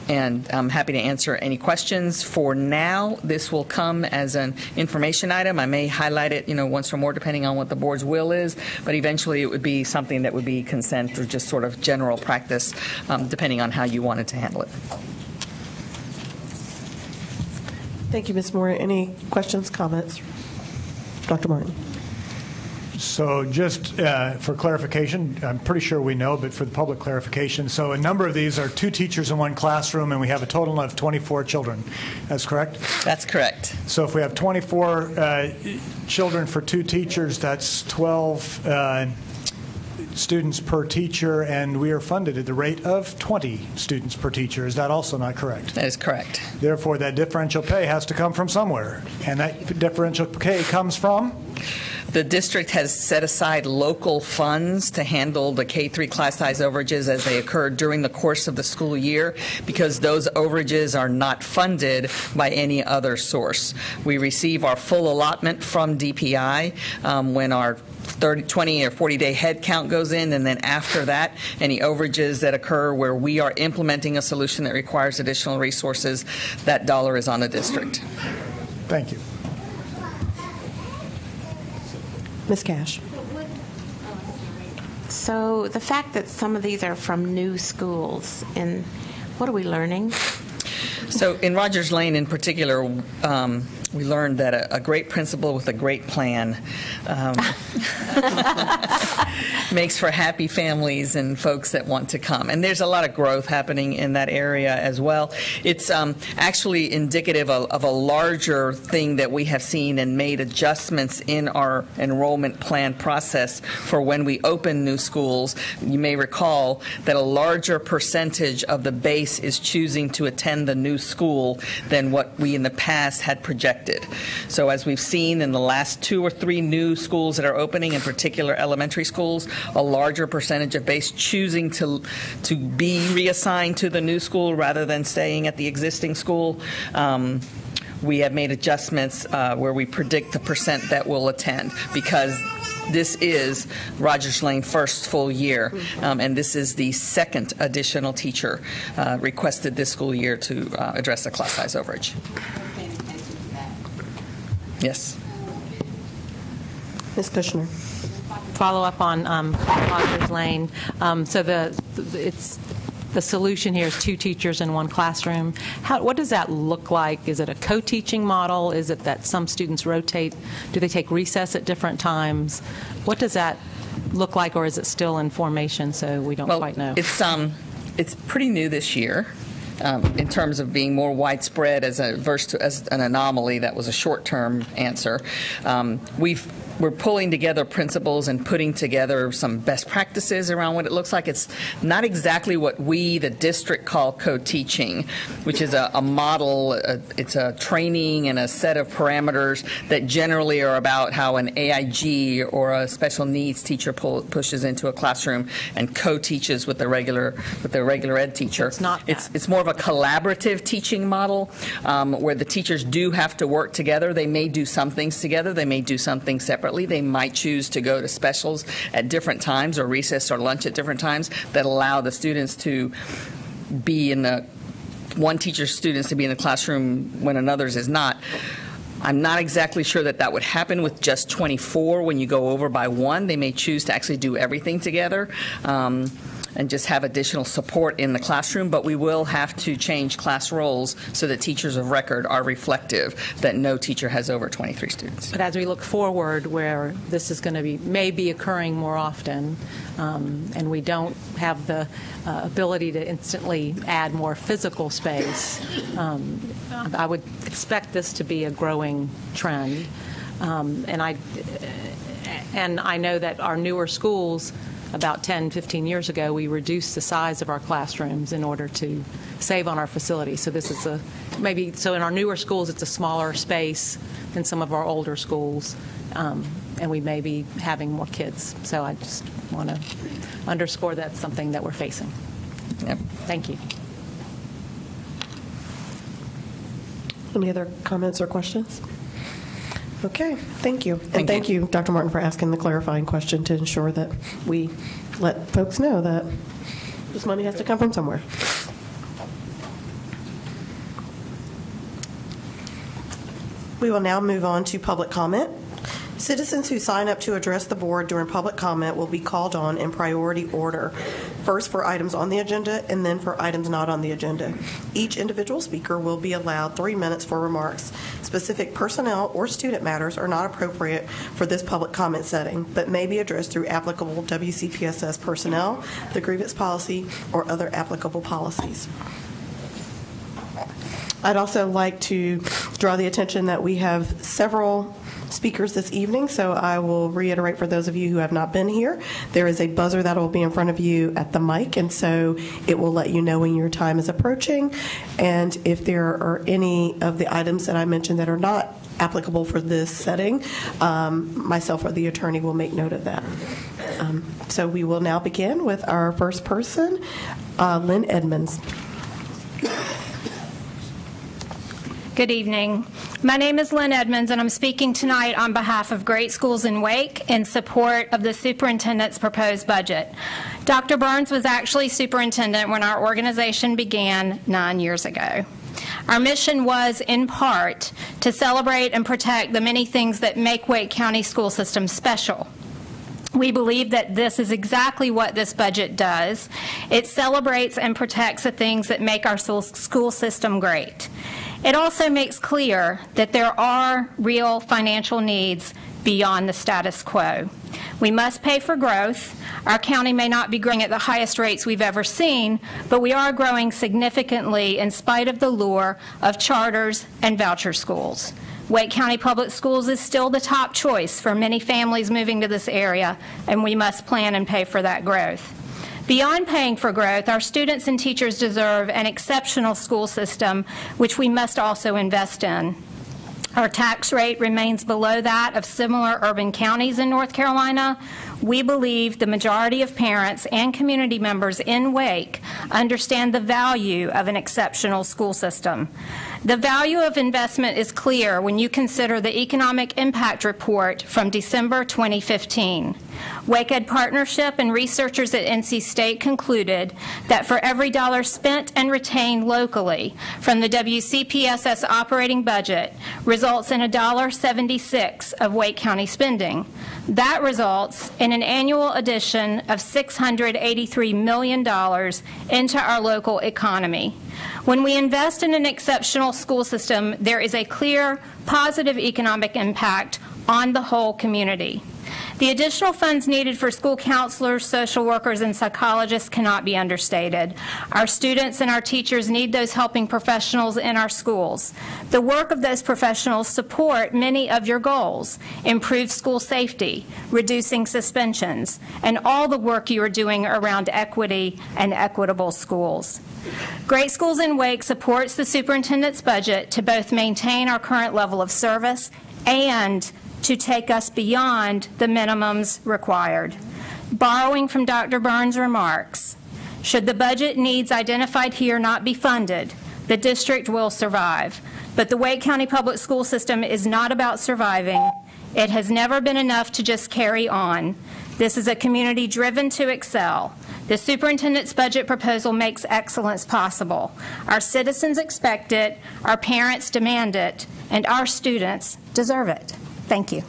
Speaker 13: And I'm happy to answer any questions. For now, this will come as an information item. I may highlight it, once or more, depending on what the board's will is, but eventually it would be something that would be consent or just sort of general practice, depending on how you wanted to handle it.
Speaker 1: Thank you, Ms. Moore. Any questions, comments? Dr. Martin.
Speaker 7: So just for clarification, I'm pretty sure we know, but for the public clarification, so a number of these are 2 teachers in 1 classroom, and we have a total of 24 children. That's correct?
Speaker 13: That's correct.
Speaker 7: So if we have 24 children for 2 teachers, that's 12 students per teacher, and we are funded at the rate of 20 students per teacher. Is that also not correct?
Speaker 13: That is correct.
Speaker 7: Therefore, that differential pay has to come from somewhere, and that differential pay comes from?
Speaker 13: The district has set aside local funds to handle the K-3 class size overages as they occur during the course of the school year, because those overages are not funded by any other source. We receive our full allotment from DPI when our 20 or 40-day head count goes in, and then after that, any overages that occur where we are implementing a solution that requires additional resources, that dollar is on the district.
Speaker 7: Thank you.
Speaker 1: Ms. Cash.
Speaker 11: So the fact that some of these are from new schools, and what are we learning?
Speaker 13: So in Rogers Lane in particular, we learned that a great principal with a great plan makes for happy families and folks that want to come. And there's a lot of growth happening in that area as well. It's actually indicative of a larger thing that we have seen and made adjustments in our enrollment plan process for when we open new schools. You may recall that a larger percentage of the base is choosing to attend the new school than what we in the past had projected. So as we've seen in the last 2 or 3 new schools that are opening, in particular elementary schools, a larger percentage of base choosing to be reassigned to the new school rather than staying at the existing school. We have made adjustments where we predict the percent that will attend, because this is Rogers Lane first full year, and this is the second additional teacher requested this school year to address the class size overage. Yes.
Speaker 1: Ms. Kushner.
Speaker 9: Follow up on Rogers Lane. So the solution here is 2 teachers in 1 classroom. What does that look like? Is it a co-teaching model? Is it that some students rotate? Do they take recess at different times? What does that look like, or is it still in formation, so we don't quite know?
Speaker 13: It's pretty new this year. In terms of being more widespread as an anomaly, that was a short-term answer. We're pulling together principles and putting together some best practices around what it looks like. It's not exactly what we, the district, call co-teaching, which is a model. It's a training and a set of parameters that generally are about how an AIG or a special needs teacher pushes into a classroom and co-teaches with the regular ed teacher.
Speaker 9: It's not that.
Speaker 13: It's more of a collaborative teaching model where the teachers do have to work together. They may do some things together. They may do some things separately. They might choose to go to specials at different times, or recess or lunch at different times, that allow the students to be in the one teacher's students to be in the classroom when another's is not. I'm not exactly sure that would happen with just 24 when you go over by 1. They may choose to actually do everything together. And just have additional support in the classroom, but we will have to change class roles so that teachers of record are reflective that no teacher has over 23 students.
Speaker 9: But as we look forward, where this is going to may be occurring more often, and we don't have the ability to instantly add more physical space, I would expect this to be a growing trend. And And I know that our newer schools, about 10, 15 years ago, we reduced the size of our classrooms in order to save on our facilities. So this is so in our newer schools, it's a smaller space than some of our older schools, and we may be having more kids. So I just want to underscore that's something that we're facing.
Speaker 13: Yep.
Speaker 9: Thank you.
Speaker 1: Any other comments or questions? Okay, thank you. And thank you, Dr. Martin, for asking the clarifying question to ensure that we let folks know that this money has to come from somewhere. We will now move on to public comment. Citizens who sign up to address the board during public comment will be called on in priority order, first for items on the agenda and then for items not on the agenda. Each individual speaker will be allowed 3 minutes for remarks. Specific personnel or student matters are not appropriate for this public comment setting, but may be addressed through applicable WCPSS personnel, the grievance policy, or other applicable policies. I'd also like to draw the attention that we have several speakers this evening, so I will reiterate for those of you who have not been here, there is a buzzer that will be in front of you at the mic, and so it will let you know when your time is approaching. And if there are any of the items that I mentioned that are not applicable for this setting, myself or the attorney will make note of that. So we will now begin with our first person, Lynn Edmonds.
Speaker 14: Good evening. My name is Lynn Edmonds, and I'm speaking tonight on behalf of Great Schools in Wake in support of the superintendent's proposed budget. Dr. Burns was actually superintendent when our organization began 9 years ago. Our mission was, in part, to celebrate and protect the many things that make Wake County school system special. We believe that this is exactly what this budget does. It celebrates and protects the things that make our school system great. It also makes clear that there are real financial needs beyond the status quo. We must pay for growth. Our county may not be growing at the highest rates we've ever seen, but we are growing significantly in spite of the lure of charters and voucher schools. Wake County Public Schools is still the top choice for many families moving to this area, and we must plan and pay for that growth. Beyond paying for growth, our students and teachers deserve an exceptional school system, which we must also invest in. Our tax rate remains below that of similar urban counties in North Carolina. We believe the majority of parents and community members in Wake understand the value of an exceptional school system. The value of investment is clear when you consider the Economic Impact Report from December 2015. WakeEd Partnership and researchers at NC State concluded that for every dollar spent and retained locally from the WCPSS operating budget results in $1.76 of Wake County spending. That results in an annual addition of $683 million into our local economy. When we invest in an exceptional school system, there is a clear positive economic impact on the whole community. The additional funds needed for school counselors, social workers, and psychologists cannot be understated. Our students and our teachers need those helping professionals in our schools. The work of those professionals support many of your goals: improved school safety, reducing suspensions, and all the work you are doing around equity and equitable schools. Great Schools in Wake supports the superintendent's budget to both maintain our current level of service and to take us beyond the minimums required. Borrowing from Dr. Burns' remarks, should the budget needs identified here not be funded, the district will survive. But the Wake County Public School System is not about surviving. It has never been enough to just carry on. This is a community driven to excel. The superintendent's budget proposal makes excellence possible. Our citizens expect it, our parents demand it, and our students deserve it. Thank you.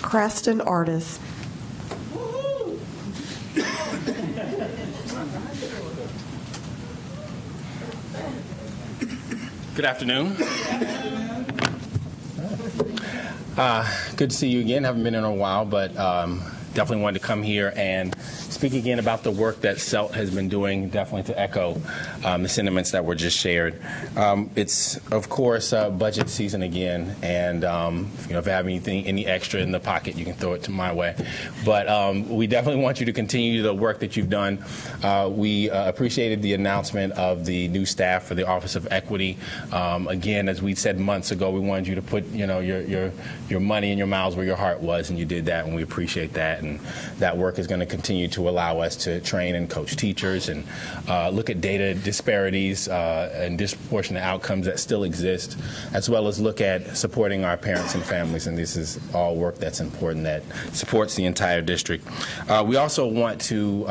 Speaker 1: Crafton Artis.
Speaker 15: Good afternoon. Good to see you again. Haven't been in a while, but definitely wanted to come here and speak again about the work that CELT has been doing, definitely to echo the sentiments that were just shared. It's, of course, budget season again, and if you have any extra in the pocket, you can throw it to my way. But we definitely want you to continue the work that you've done. We appreciated the announcement of the new staff for the Office of Equity. Again, as we said months ago, we wanted you to put your money and your mouths where your heart was, and you did that, and we appreciate that. And that work is going to continue to allow us to train and coach teachers and look at data disparities and disproportionate outcomes that still exist, as well as look at supporting our parents and families. And this is all work that's important that supports the entire district. We also want to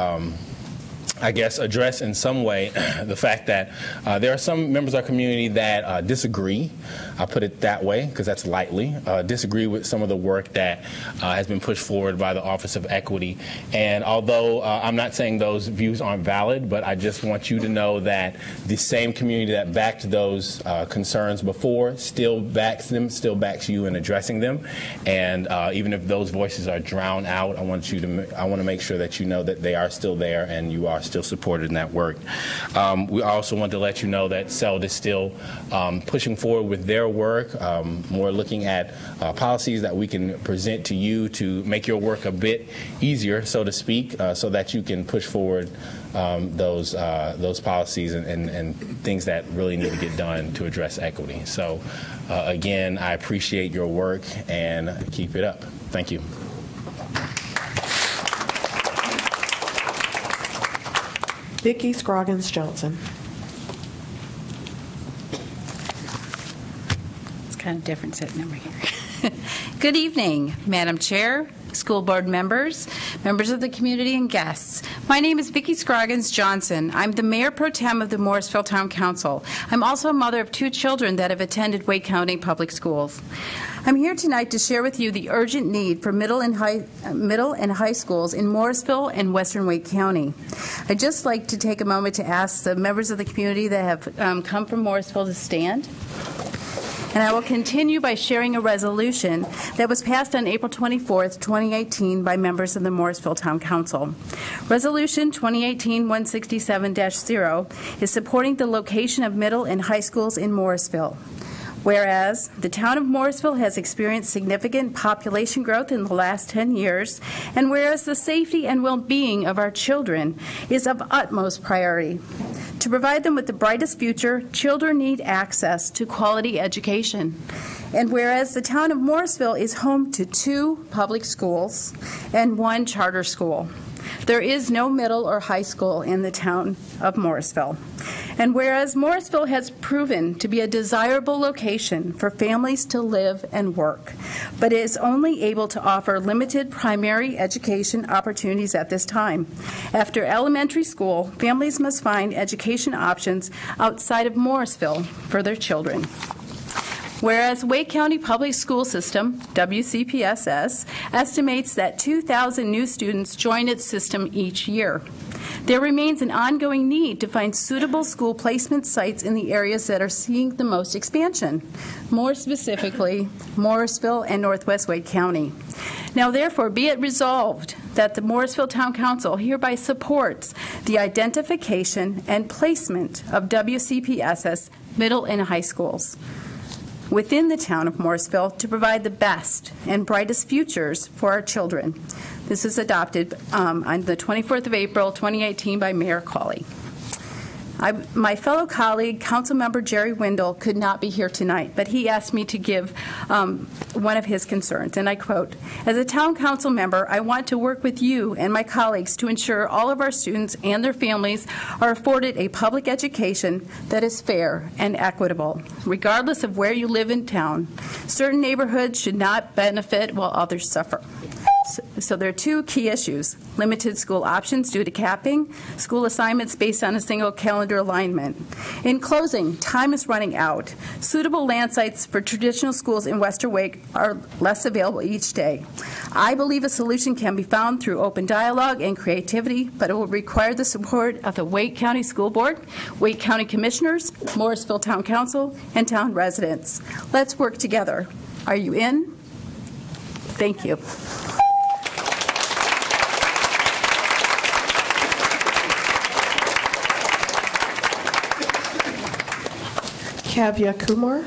Speaker 15: I guess, address in some way the fact that there are some members of our community that disagree, I'll put it that way because that's lightly, disagree with some of the work that has been pushed forward by the Office of Equity. And although I'm not saying those views aren't valid, but I just want you to know that the same community that backed those concerns before still backs them, still backs you in addressing them. And even if those voices are drowned out, I want to make sure that you know that they are still there and you are still supported in that work. We also want to let you know that CELT is still pushing forward with their work, more looking at policies that we can present to you to make your work a bit easier, so to speak, so that you can push forward those policies and things that really need to get done to address equity. So again, I appreciate your work and keep it up. Thank you.
Speaker 1: Vicki Scroggins-Johnson.
Speaker 16: It's kind of different sitting over here. Good evening, Madam Chair, school board members, members of the community, and guests. My name is Vicki Scroggins-Johnson. I'm the Mayor Pro Tem of the Morrisville Town Council. I'm also a mother of 2 children that have attended Wake County Public Schools. I'm here tonight to share with you the urgent need for middle and high schools in Morrisville and Western Wake County. I'd just like to take a moment to ask the members of the community that have come from Morrisville to stand. And I will continue by sharing a resolution that was passed on April 24th, 2018 by members of the Morrisville Town Council. Resolution 2018-167-0 is supporting the location of middle and high schools in Morrisville. Whereas the town of Morrisville has experienced significant population growth in the last 10 years, and whereas the safety and well-being of our children is of utmost priority. To provide them with the brightest future, children need access to quality education. And whereas the town of Morrisville is home to 2 public schools and 1 charter school, there is no middle or high school in the town of Morrisville. And whereas Morrisville has proven to be a desirable location for families to live and work, but is only able to offer limited primary education opportunities at this time. After elementary school, families must find education options outside of Morrisville for their children. Whereas Wake County Public School System, WCPSS, estimates that 2,000 new students join its system each year. There remains an ongoing need to find suitable school placement sites in the areas that are seeing the most expansion, more specifically, Morrisville and Northwest Wake County. Now, therefore, be it resolved that the Morrisville Town Council hereby supports the identification and placement of WCPSS middle and high schools within the town of Morrisville to provide the best and brightest futures for our children. This is adopted on the 24th of April, 2018 by Mayor Cawley. My fellow colleague, Councilmember Jerry Wendell, could not be here tonight, but he asked me to give one of his concerns, and I quote, "As a town council member, I want to work with you and my colleagues to ensure all of our students and their families are afforded a public education that is fair and equitable, regardless of where you live in town. Certain neighborhoods should not benefit while others suffer." So there are 2 key issues: limited school options due to capping, school assignments based on a single calendar alignment. In closing, time is running out. Suitable land sites for traditional schools in Western Wake are less available each day. I believe a solution can be found through open dialogue and creativity, but it will require the support of the Wake County School Board, Wake County Commissioners, Morrisville Town Council, and town residents. Let's work together. Are you in? Thank you.
Speaker 1: Kavya Kumar.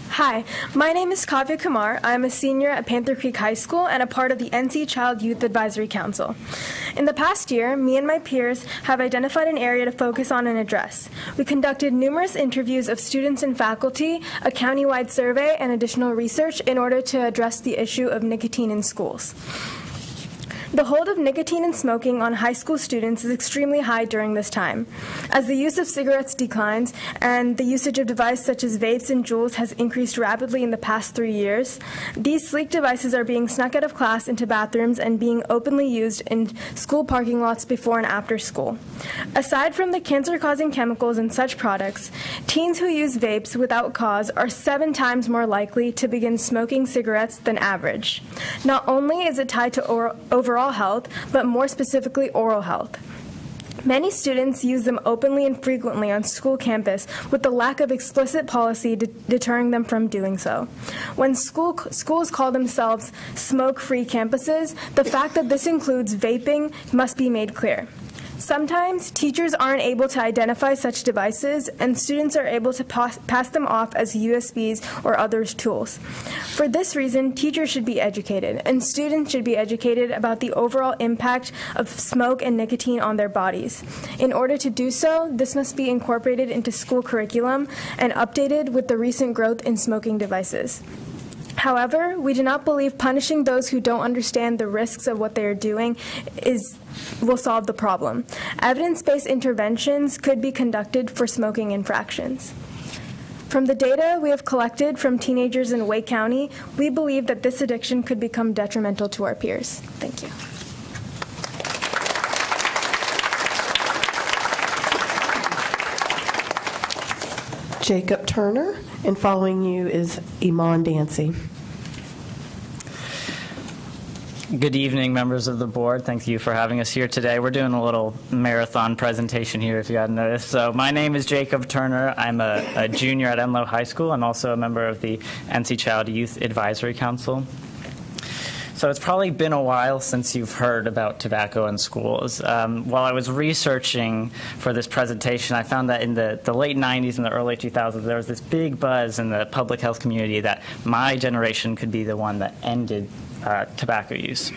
Speaker 17: Hi, my name is Kavya Kumar. I'm a senior at Panther Creek High School and a part of the NC Child Youth Advisory Council. In the past year, me and my peers have identified an area to focus on and address. We conducted numerous interviews of students and faculty, a county-wide survey, and additional research in order to address the issue of nicotine in schools. The hold of nicotine and smoking on high school students is extremely high during this time. As the use of cigarettes declines and the usage of devices such as vapes and Juuls has increased rapidly in the past 3 years, these sleek devices are being snuck out of class into bathrooms and being openly used in school parking lots before and after school. Aside from the cancer-causing chemicals in such products, teens who use vapes without cause are 7 times more likely to begin smoking cigarettes than average. Not only is it tied to overall health, but more specifically oral health. Many students use them openly and frequently on school campus with the lack of explicit policy deterring them from doing so. When schools call themselves smoke-free campuses, the fact that this includes vaping must be made clear. Sometimes teachers aren't able to identify such devices, and students are able to pass them off as USBs or other tools. For this reason, teachers should be educated, and students should be educated about the overall impact of smoke and nicotine on their bodies. In order to do so, this must be incorporated into school curriculum and updated with the recent growth in smoking devices. However, we do not believe punishing those who don't understand the risks of what they are doing will solve the problem. Evidence-based interventions could be conducted for smoking infractions. From the data we have collected from teenagers in Wake County, we believe that this addiction could become detrimental to our peers. Thank you.
Speaker 1: Jacob Turner, and following you is Iman Dancy.
Speaker 18: Good evening, members of the board. Thank you for having us here today. We're doing a little marathon presentation here, if you hadn't noticed. So my name is Jacob Turner. I'm a junior at Enloe High School and also a member of the NC Child Youth Advisory Council. So it's probably been a while since you've heard about tobacco in schools. While I was researching for this presentation, I found that in the late 90s and the early 2000s, there was this big buzz in the public health community that my generation could be the one that ended tobacco use.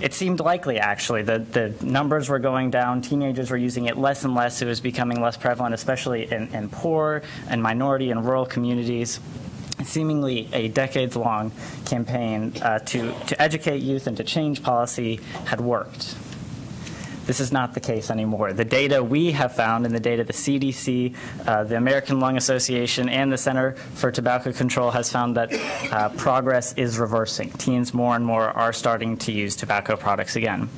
Speaker 18: It seemed likely, actually. The numbers were going down. Teenagers were using it less and less. It was becoming less prevalent, especially in poor and minority and rural communities. Seemingly a decades-long campaign to educate youth and to change policy had worked. This is not the case anymore. The data we have found and the data the CDC, the American Lung Association, and the Center for Tobacco Control has found that progress is reversing. Teens more and more are starting to use tobacco products again.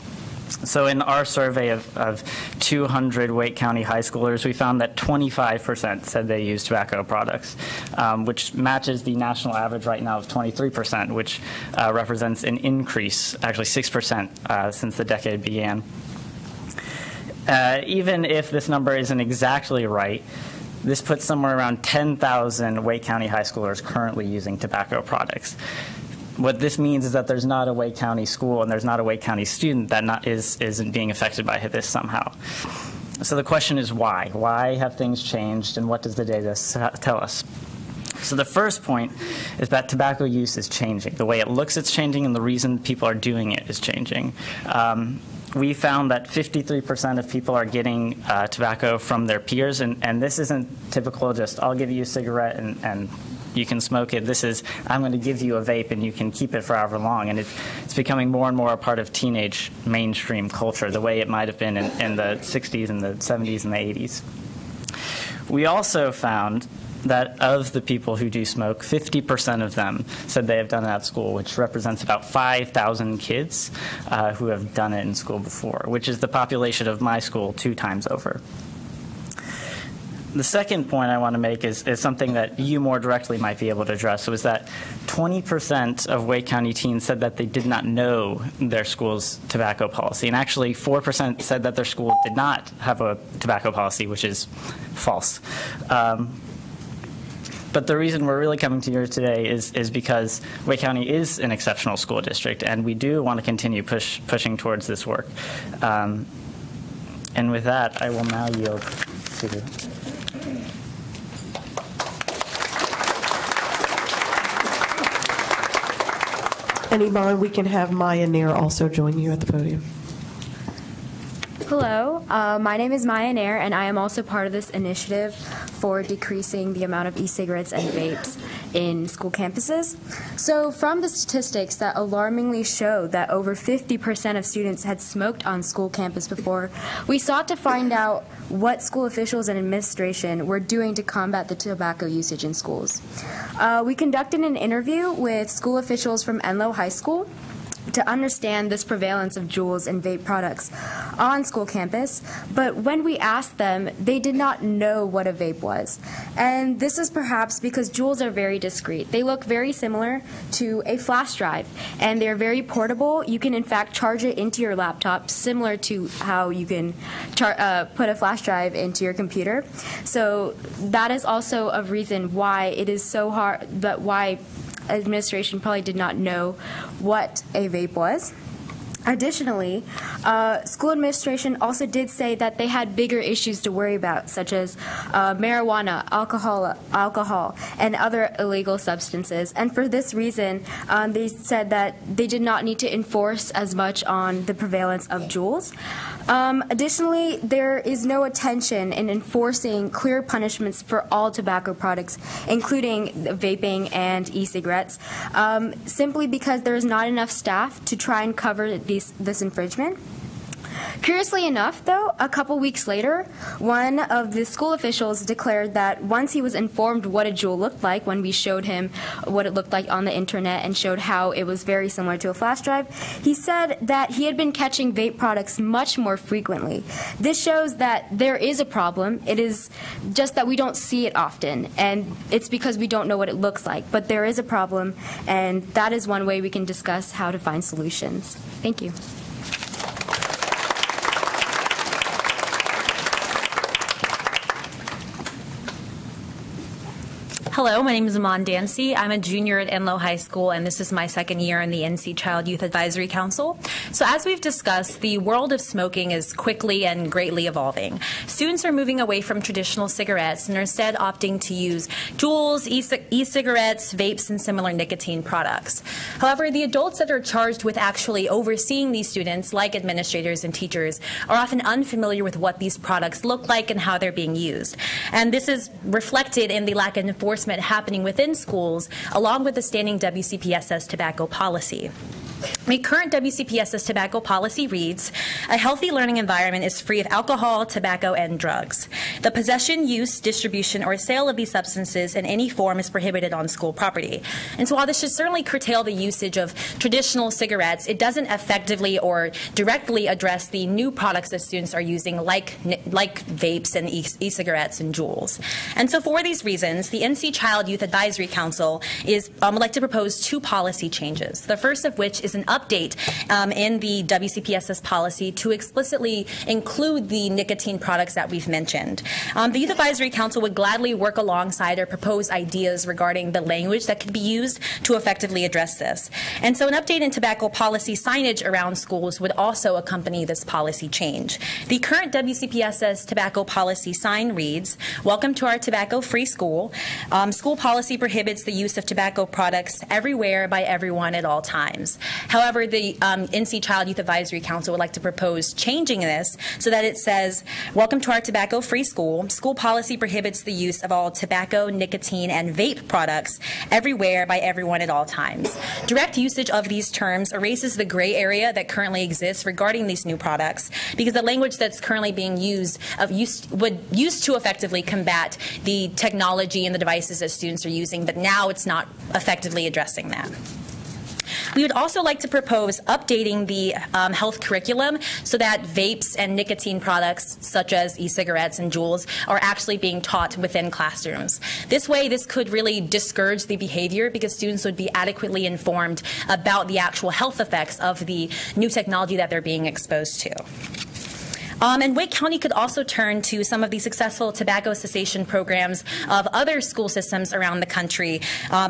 Speaker 18: So in our survey of 200 Wake County high schoolers, we found that 25% said they use tobacco products, which matches the national average right now of 23%, which represents an increase, actually 6% since the decade began. Even if this number isn't exactly right, this puts somewhere around 10,000 Wake County high schoolers currently using tobacco products. What this means is that there's not a Wake County school and there's not a Wake County student that isn't being affected by this somehow. So the question is why? Why have things changed, and what does the data tell us? So the first point is that tobacco use is changing. The way it looks, it's changing, and the reason people are doing it is changing. We found that 53% of people are getting tobacco from their peers, and this isn't typical just, I'll give you a cigarette and you can smoke it. This is, I'm going to give you a vape and you can keep it for however long. And it's becoming more and more a part of teenage mainstream culture, the way it might have been in the 60s and the 70s and the 80s. We also found that of the people who do smoke, 50% of them said they have done it at school, which represents about 5,000 kids who have done it in school before, which is the population of my school 2 times over. The second point I want to make is something that you more directly might be able to address, was that 20% of Wake County teens said that they did not know their school's tobacco policy, and actually 4% said that their school did not have a tobacco policy, which is false. But But the reason we're really coming to you today is because Wake County is an exceptional school district, and we do want to continue pushing towards this work. And with that, I will now yield to
Speaker 1: And Iman, we can have Maya Nair also join you at the podium.
Speaker 19: Hello, my name is Maya Nair, and I am also part of this initiative for decreasing the amount of e-cigarettes and vapes in school campuses. So from the statistics that alarmingly show that over 50% of students had smoked on school campus before, we sought to find out what school officials and administration were doing to combat the tobacco usage in schools. We conducted an interview with school officials from Enloe High School to understand this prevalence of Juuls and vape products on school campus, but when we asked them, they did not know what a vape was. And this is perhaps because Juuls are very discreet. They look very similar to a flash drive, and they're very portable. You can, in fact, charge it into your laptop, similar to how you can put a flash drive into your computer. So that is also a reason why it is so hard, but why administration probably did not know what a vape was. Additionally, school administration also did say that they had bigger issues to worry about, such as marijuana, alcohol, and other illegal substances. And for this reason, they said that they did not need to enforce as much on the prevalence of Juuls. Additionally, there is no attention in enforcing clear punishments for all tobacco products, including vaping and e-cigarettes, simply because there is not enough staff to try and cover this infringement. Curiously enough, though, a couple weeks later, one of the school officials declared that once he was informed what a Juul looked like, when we showed him what it looked like on the internet and showed how it was very similar to a flash drive, he said that he had been catching vape products much more frequently. This shows that there is a problem. It is just that we don't see it often, and it's because we don't know what it looks like. But there is a problem, and that is one way we can discuss how to find solutions. Thank you.
Speaker 20: Hello, my name is Iman Dancy. I'm a junior at Enloe High School, and this is my second year in the NC Child Youth Advisory Council. So as we've discussed, the world of smoking is quickly and greatly evolving. Students are moving away from traditional cigarettes and are instead opting to use Juuls, e-cigarettes, vapes, and similar nicotine products. However, the adults that are charged with actually overseeing these students, like administrators and teachers, are often unfamiliar with what these products look like and how they're being used. And this is reflected in the lack of enforcement happening within schools, along with the standing WCPSS tobacco policy. The current WCPSS tobacco policy reads, a healthy learning environment is free of alcohol, tobacco, and drugs. The possession, use, distribution, or sale of these substances in any form is prohibited on school property. And so while this should certainly curtail the usage of traditional cigarettes, it doesn't effectively or directly address the new products that students are using, like vapes and e-cigarettes and Juuls. And so for these reasons, the NC Child Youth Advisory Council would like to propose two policy changes. The first of which is an update in the WCPSS policy to explicitly include the nicotine products that we've mentioned. The Youth Advisory Council would gladly work alongside or propose ideas regarding the language that could be used to effectively address this. And so an update in tobacco policy signage around schools would also accompany this policy change. The current WCPSS tobacco policy sign reads, welcome to our tobacco-free school. School policy prohibits the use of tobacco products everywhere by everyone at all times. However, the NC Child Youth Advisory Council would like to propose changing this so that it says, welcome to our tobacco-free school. School policy prohibits the use of all tobacco, nicotine, and vape products everywhere by everyone at all times. Direct usage of these terms erases the gray area that currently exists regarding these new products, because the language that's currently being used would use to effectively combat the technology and the devices that students are using, but now it's not effectively addressing that. We would also like to propose updating the health curriculum so that vapes and nicotine products such as e-cigarettes and Juuls are actually being taught within classrooms. This way, this could really discourage the behavior because students would be adequately informed about the actual health effects of the new technology that they're being exposed to. And Wake County could also turn to some of the successful tobacco cessation programs of other school systems around the country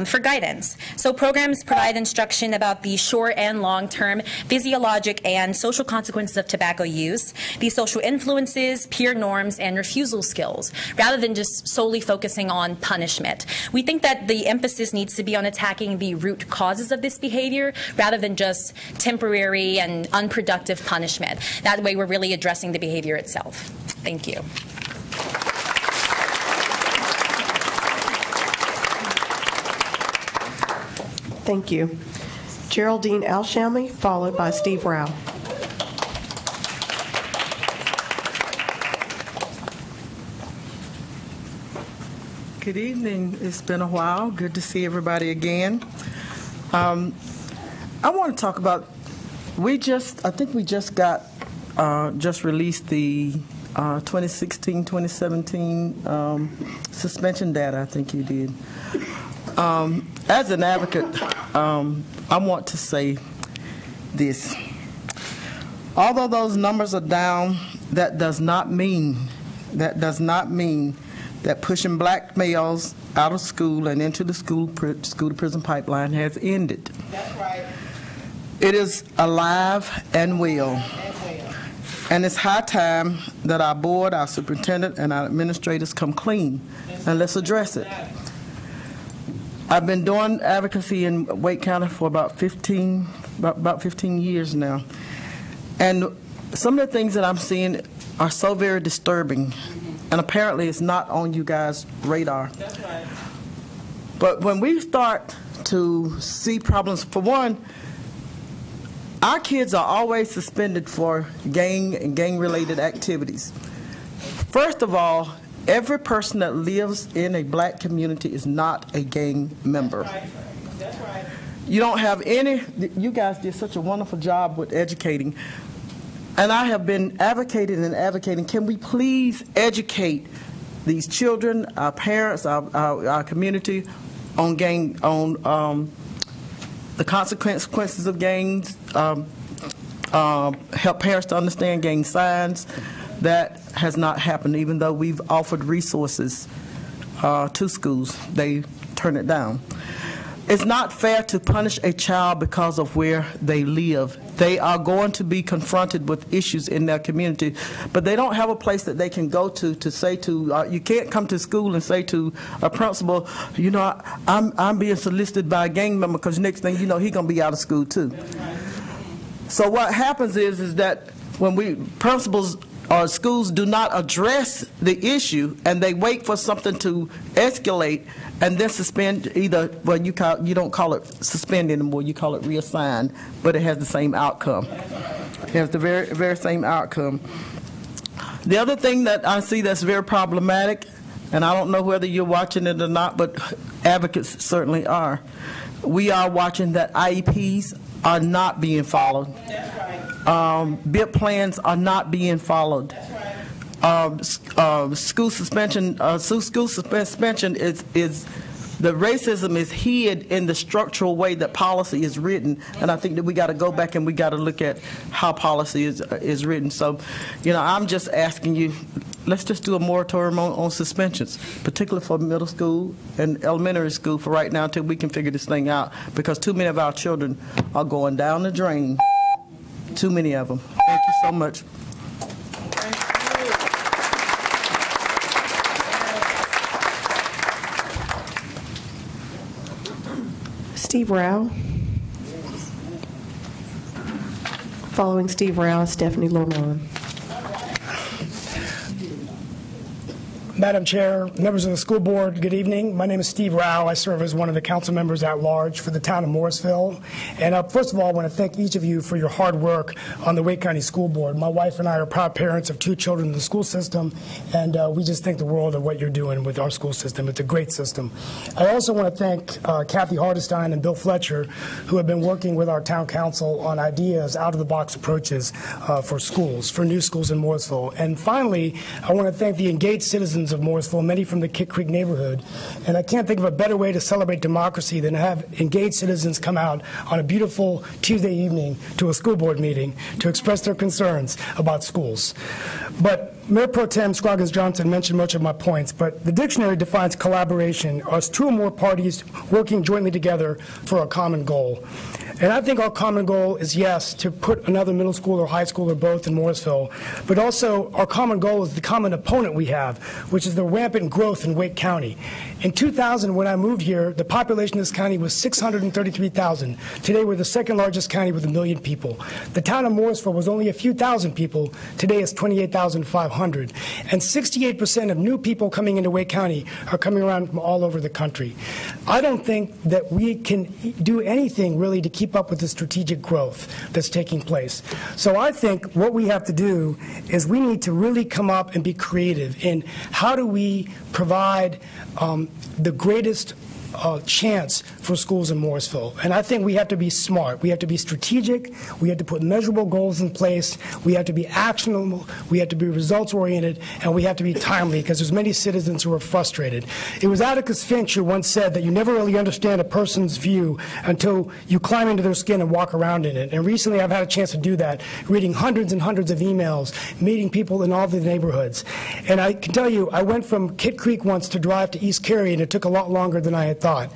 Speaker 20: for guidance. So programs provide instruction about the short and long-term physiologic and social consequences of tobacco use, the social influences, peer norms, and refusal skills, rather than just solely focusing on punishment. We think that the emphasis needs to be on attacking the root causes of this behavior rather than just temporary and unproductive punishment. That way we're really addressing the behavior itself. Thank you.
Speaker 1: Thank you. Geraldine Alshami, followed by Steve Rao.
Speaker 21: Good evening. It's been a while. Good to see everybody again. I want to talk about, I think we just released the 2016-2017 suspension data. I think you did. As an advocate, I want to say this. Although those numbers are down, that does not mean that pushing black males out of school and into the school-to-prison pipeline has ended. That's right. It is alive and well. And it's high time that our board, our superintendent, and our administrators come clean, and let's address it. I've been doing advocacy in Wake County for about 15 years now. And some of the things that I'm seeing are so very disturbing. And apparently it's not on you guys' radar. That's right. But when we start to see problems, for one, our kids are always suspended for gang and gang-related activities. First of all, every person that lives in a black community is not a gang member. That's right. That's right. You don't have any, you guys did such a wonderful job with educating. And I have been advocating and advocating, can we please educate these children, our parents, our community on the consequences of gangs, help parents to understand gang signs. That has not happened, even though we've offered resources to schools. They turn it down. It's not fair to punish a child because of where they live. They are going to be confronted with issues in their community, but they don't have a place that they can go to say to, you can't come to school and say to a principal, you know, I'm being solicited by a gang member, because next thing you know, he's going to be out of school too. So what happens is that when principals or schools do not address the issue and they wait for something to escalate and then suspend, either, well, you don't call it suspend anymore, you call it reassign, but it has the same outcome. It has the very same outcome. The other thing that I see that's very problematic, and I don't know whether you're watching it or not, but advocates certainly are. We are watching that IEPs are not being followed. BIP plans are not being followed. School suspension is the racism is hid in the structural way that policy is written, and I think that we got to go back and we got to look at how policy is written. So, you know, I'm just asking you, let's just do a moratorium on suspensions, particularly for middle school and elementary school for right now until we can figure this thing out, because too many of our children are going down the drain. Too many of them. Thank you so much.
Speaker 1: Steve Rao. Following Steve Rao, Stephanie Lorman.
Speaker 22: Madam Chair, members of the school board, good evening. My name is Steve Rao. I serve as one of the council members at large for the town of Morrisville. And first of all, I want to thank each of you for your hard work on the Wake County School Board. My wife and I are proud parents of 2 children in the school system, and we just think the world of what you're doing with our school system. It's a great system. I also want to thank Kathy Hardestein and Bill Fletcher, who have been working with our town council on ideas, out-of-the-box approaches for schools, for new schools in Morrisville. And finally, I want to thank the engaged citizens citizens of Morrisville, many from the Kit Creek neighborhood. And I can't think of a better way to celebrate democracy than to have engaged citizens come out on a beautiful Tuesday evening to a school board meeting to express their concerns about schools. But Mayor Pro Tem Scroggins-Johnson mentioned much of my points, but the dictionary defines collaboration as two or more parties working jointly together for a common goal. And I think our common goal is, yes, to put another middle school or high school or both in Morrisville, but also our common goal is the common opponent we have, which is the rampant growth in Wake County. In 2000, when I moved here, the population of this county was 633,000. Today, we're the second largest county with 1 million people. The town of Morrisville was only a few thousand people. Today, it's 28,500. And 68% of new people coming into Wake County are coming around from all over the country. I don't think that we can do anything really to keep up with the strategic growth that's taking place. So I think what we have to do is we need to really come up and be creative in how do we provide the greatest chance for schools in Morrisville. And I think we have to be smart. We have to be strategic. We have to put measurable goals in place. We have to be actionable. We have to be results-oriented. And we have to be timely because there's many citizens who are frustrated. It was Atticus Finch who once said that you never really understand a person's view until you climb into their skin and walk around in it. And recently I've had a chance to do that, reading hundreds and hundreds of emails, meeting people in all the neighborhoods. And I can tell you, I went from Kit Creek once to drive to East Cary, and it took a lot longer than I had thought.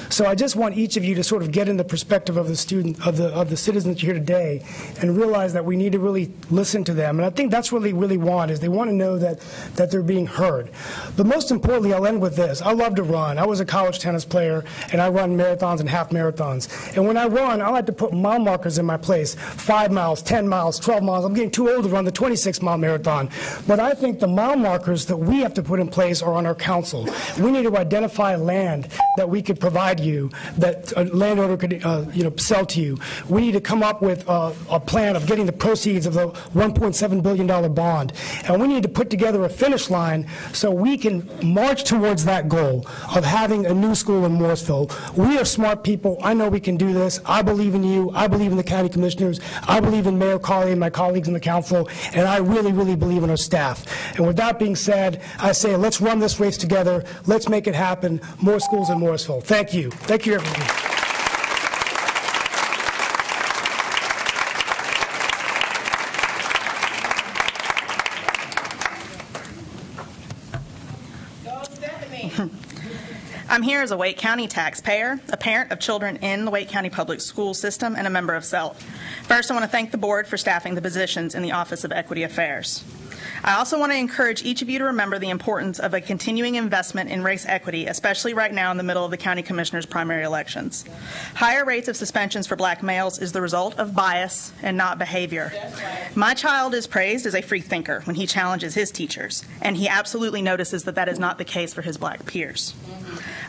Speaker 22: So I just want each of you to sort of get in the perspective of the student, of the citizens here today, and realize that we need to really listen to them. And I think that's what they really want, is they want to know that they're being heard. But most importantly, I'll end with this. I love to run. I was a college tennis player, and I run marathons and half marathons. And when I run, I like to put mile markers in my place, 5 miles, 10 miles, 12 miles. I'm getting too old to run the 26-mile marathon. But I think the mile markers that we have to put in place are on our council. We need to identify land that we could provide you, that a landowner could sell to you. We need to come up with a plan of getting the proceeds of the $1.7 billion bond. And we need to put together a finish line so we can march towards that goal of having a new school in Morrisville. We are smart people. I know we can do this. I believe in you. I believe in the county commissioners. I believe in Mayor Colley and my colleagues in the council. And I really, really believe in our staff. And with that being said, I say let's run this race together. Let's make it happen. More schools in Morrisville. Thank you. Thank you, everyone.
Speaker 3: I'm here as a Wake County taxpayer, a parent of children in the Wake County Public School System, and a member of CELT. First, I want to thank the board for staffing the positions in the Office of Equity Affairs. I also want to encourage each of you to remember the importance of a continuing investment in race equity, especially right now in the middle of the county commissioners' primary elections. Higher rates of suspensions for black males is the result of bias and not behavior. My child is praised as a free thinker when he challenges his teachers, and he absolutely notices that that is not the case for his black peers.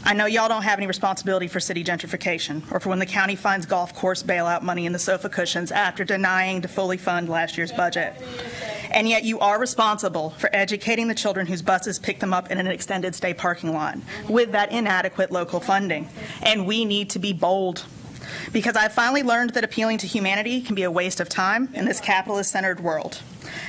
Speaker 3: I know y'all don't have any responsibility for city gentrification or for when the county finds golf course bailout money in the sofa cushions after denying to fully fund last year's budget. And yet you are responsible for educating the children whose buses pick them up in an extended stay parking lot with that inadequate local funding. And we need to be bold, because I've finally learned that appealing to humanity can be a waste of time in this capitalist-centered world.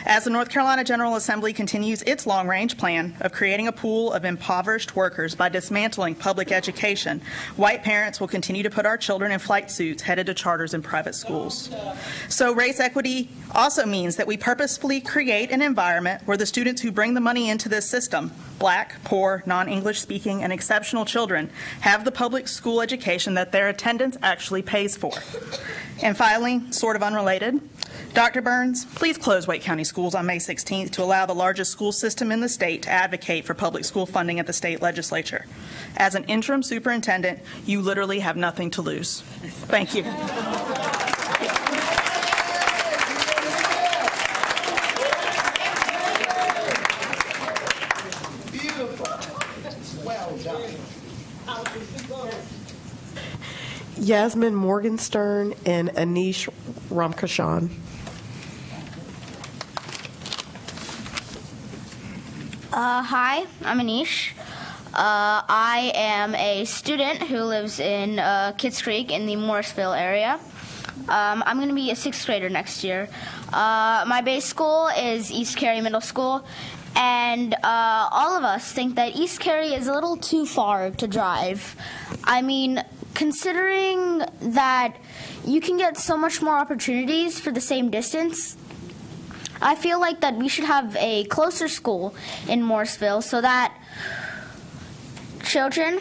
Speaker 3: As the North Carolina General Assembly continues its long-range plan of creating a pool of impoverished workers by dismantling public education, white parents will continue to put our children in flight suits headed to charters and private schools. So race equity also means that we purposefully create an environment where the students who bring the money into this system, black, poor, non-English speaking, and exceptional children, have the public school education that their attendance actually pays for. And finally, sort of unrelated, Dr. Burns, please close Wake County schools on May 16th to allow the largest school system in the state to advocate for public school funding at the state legislature. As an interim superintendent, you literally have nothing to lose. Thank you.
Speaker 22: Beautiful. Well done.
Speaker 1: Yasmin Morgenstern and Anish Ramkishan.
Speaker 5: Hi, I'm Anish. I am a student who lives in Kitts Creek in the Morrisville area. I'm going to be a 6th grader next year. My base school is East Cary Middle School, and all of us think that East Cary is a little too far to drive. I mean, considering that you can get so much more opportunities for the same distance, I feel like that we should have a closer school in Morrisville so that children,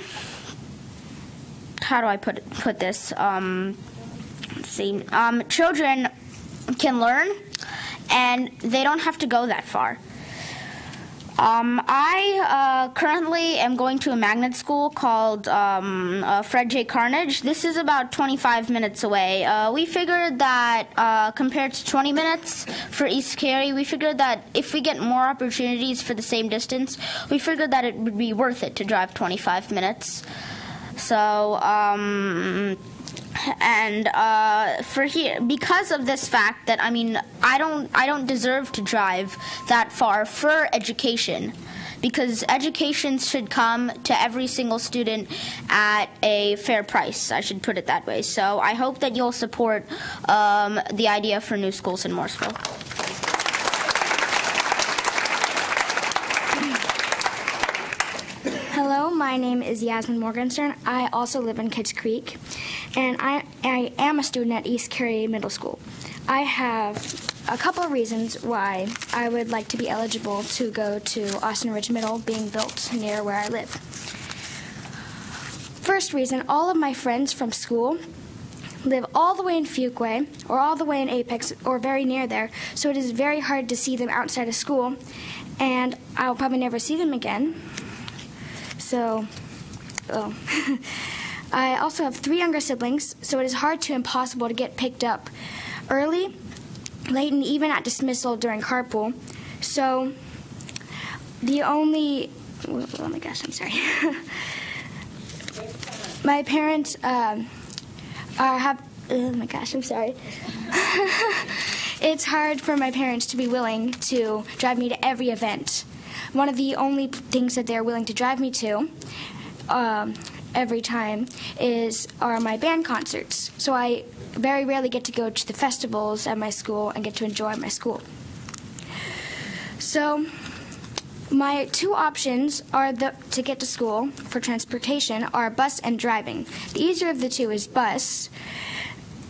Speaker 5: how do I put this? Children can learn, and they don't have to go that far. I currently am going to a magnet school called Fred J. Carnage. This is about 25 minutes away. We figured that compared to 20 minutes for East Cary, we figured that if we get more opportunities for the same distance, we figured that it would be worth it to drive 25 minutes. So, for here, because of this fact that, I mean, I don't deserve to drive that far for education, because education should come to every single student at a fair price. I should put it that way. So I hope that you'll support the idea for new schools in Morrisville.
Speaker 6: Hello, my name is Yasmin Morgenstern. I also live in Kitts Creek, and I am a student at East Cary Middle School. I have a couple of reasons why I would like to be eligible to go to Austin Ridge Middle, being built near where I live. First reason, all of my friends from school live all the way in Fuquay or all the way in Apex or very near there, so it is very hard to see them outside of school, and I'll probably never see them again. So, I also have 3 younger siblings, so it is hard to impossible to get picked up early, late, and even at dismissal during carpool. So, the only, oh my gosh, I'm sorry. My parents oh my gosh, I'm sorry. It's hard for my parents to be willing to drive me to every event. One of the only things that they're willing to drive me to every time are my band concerts. So I very rarely get to go to the festivals at my school and get to enjoy my school. So my 2 options are to get to school for transportation are bus and driving. The easier of the 2 is bus,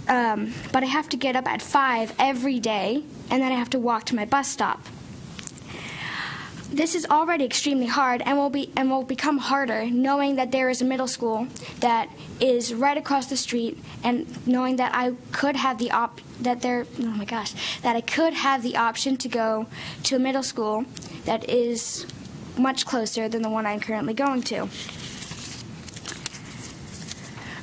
Speaker 6: but I have to get up at 5 every day, and then I have to walk to my bus stop. This is already extremely hard and will become harder knowing that there is a middle school that is right across the street, and knowing that I could have the that I could have the option to go to a middle school that is much closer than the one I'm currently going to.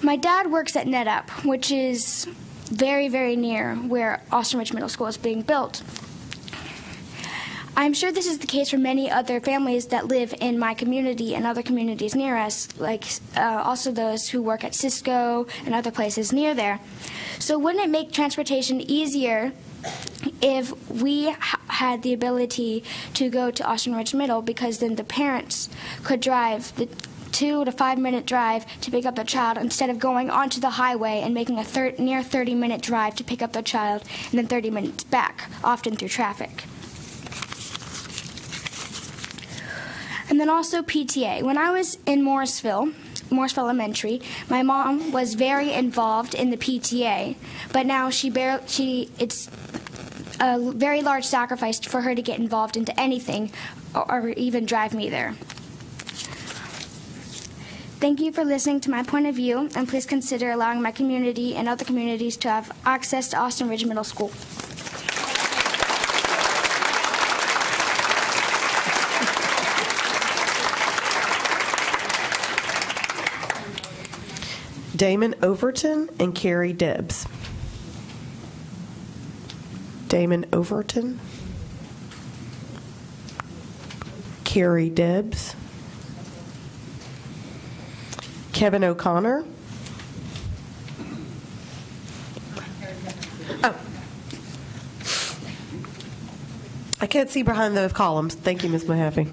Speaker 6: My dad works at NetUp, which is very, very near where Austin Ridge Middle School is being built. I'm sure this is the case for many other families that live in my community and other communities near us, like also those who work at Cisco and other places near there. So wouldn't it make transportation easier if we had the ability to go to Austin Ridge Middle, because then the parents could drive the 2 to 5 minute drive to pick up their child instead of going onto the highway and making a near 30-minute drive to pick up their child and then 30 minutes back, often through traffic. And then also PTA. When I was in Morrisville Elementary, my mom was very involved in the PTA, but now it's a very large sacrifice for her to get involved into anything or even drive me there. Thank you for listening to my point of view, and please consider allowing my community and other communities to have access to Austin Ridge Middle School.
Speaker 1: Damon Overton and Carrie Debs. Damon Overton. Carrie Debs. Kevin O'Connor. Oh. I can't see behind the columns. Thank you, Ms. Mahaffey.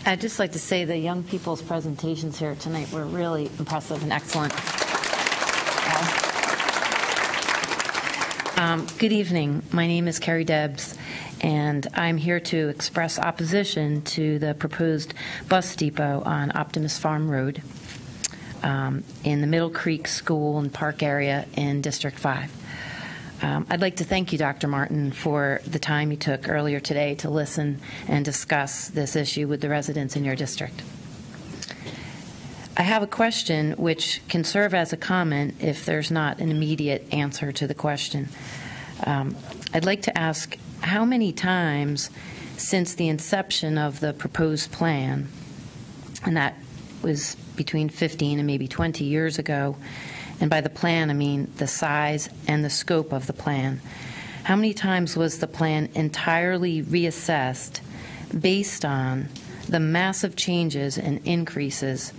Speaker 10: I'd just like to say the young people's presentations here tonight were really impressive and excellent. Good evening. My name is Carrie Debs, and I'm here to express opposition to the proposed bus depot on Optimus Farm Road in the Middle Creek School and Park area in District 5. I'd like to thank you, Dr. Martin, for the time you took earlier today to listen and discuss this issue with the residents in your district. I have a question which can serve as a comment if there's not an immediate answer to the question. I'd like to ask how many times since the inception of the proposed plan, and that was between 15 and maybe 20 years ago, and by the plan I mean the size and the scope of the plan, how many times was the plan entirely reassessed based on the massive changes and increases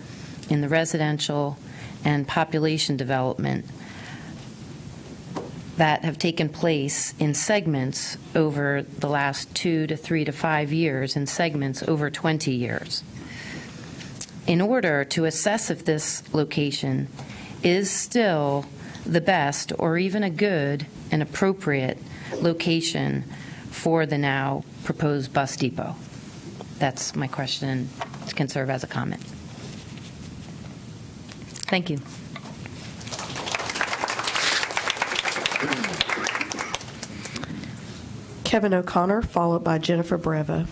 Speaker 10: in the residential and population development that have taken place in segments over the last 2 to 3 to 5 years, in segments over 20 years? In order to assess if this location is still the best or even a good and appropriate location for the now proposed bus depot. That's my question. It can serve as a comment. Thank you.
Speaker 1: Kevin O'Connor, followed by Jennifer Breva.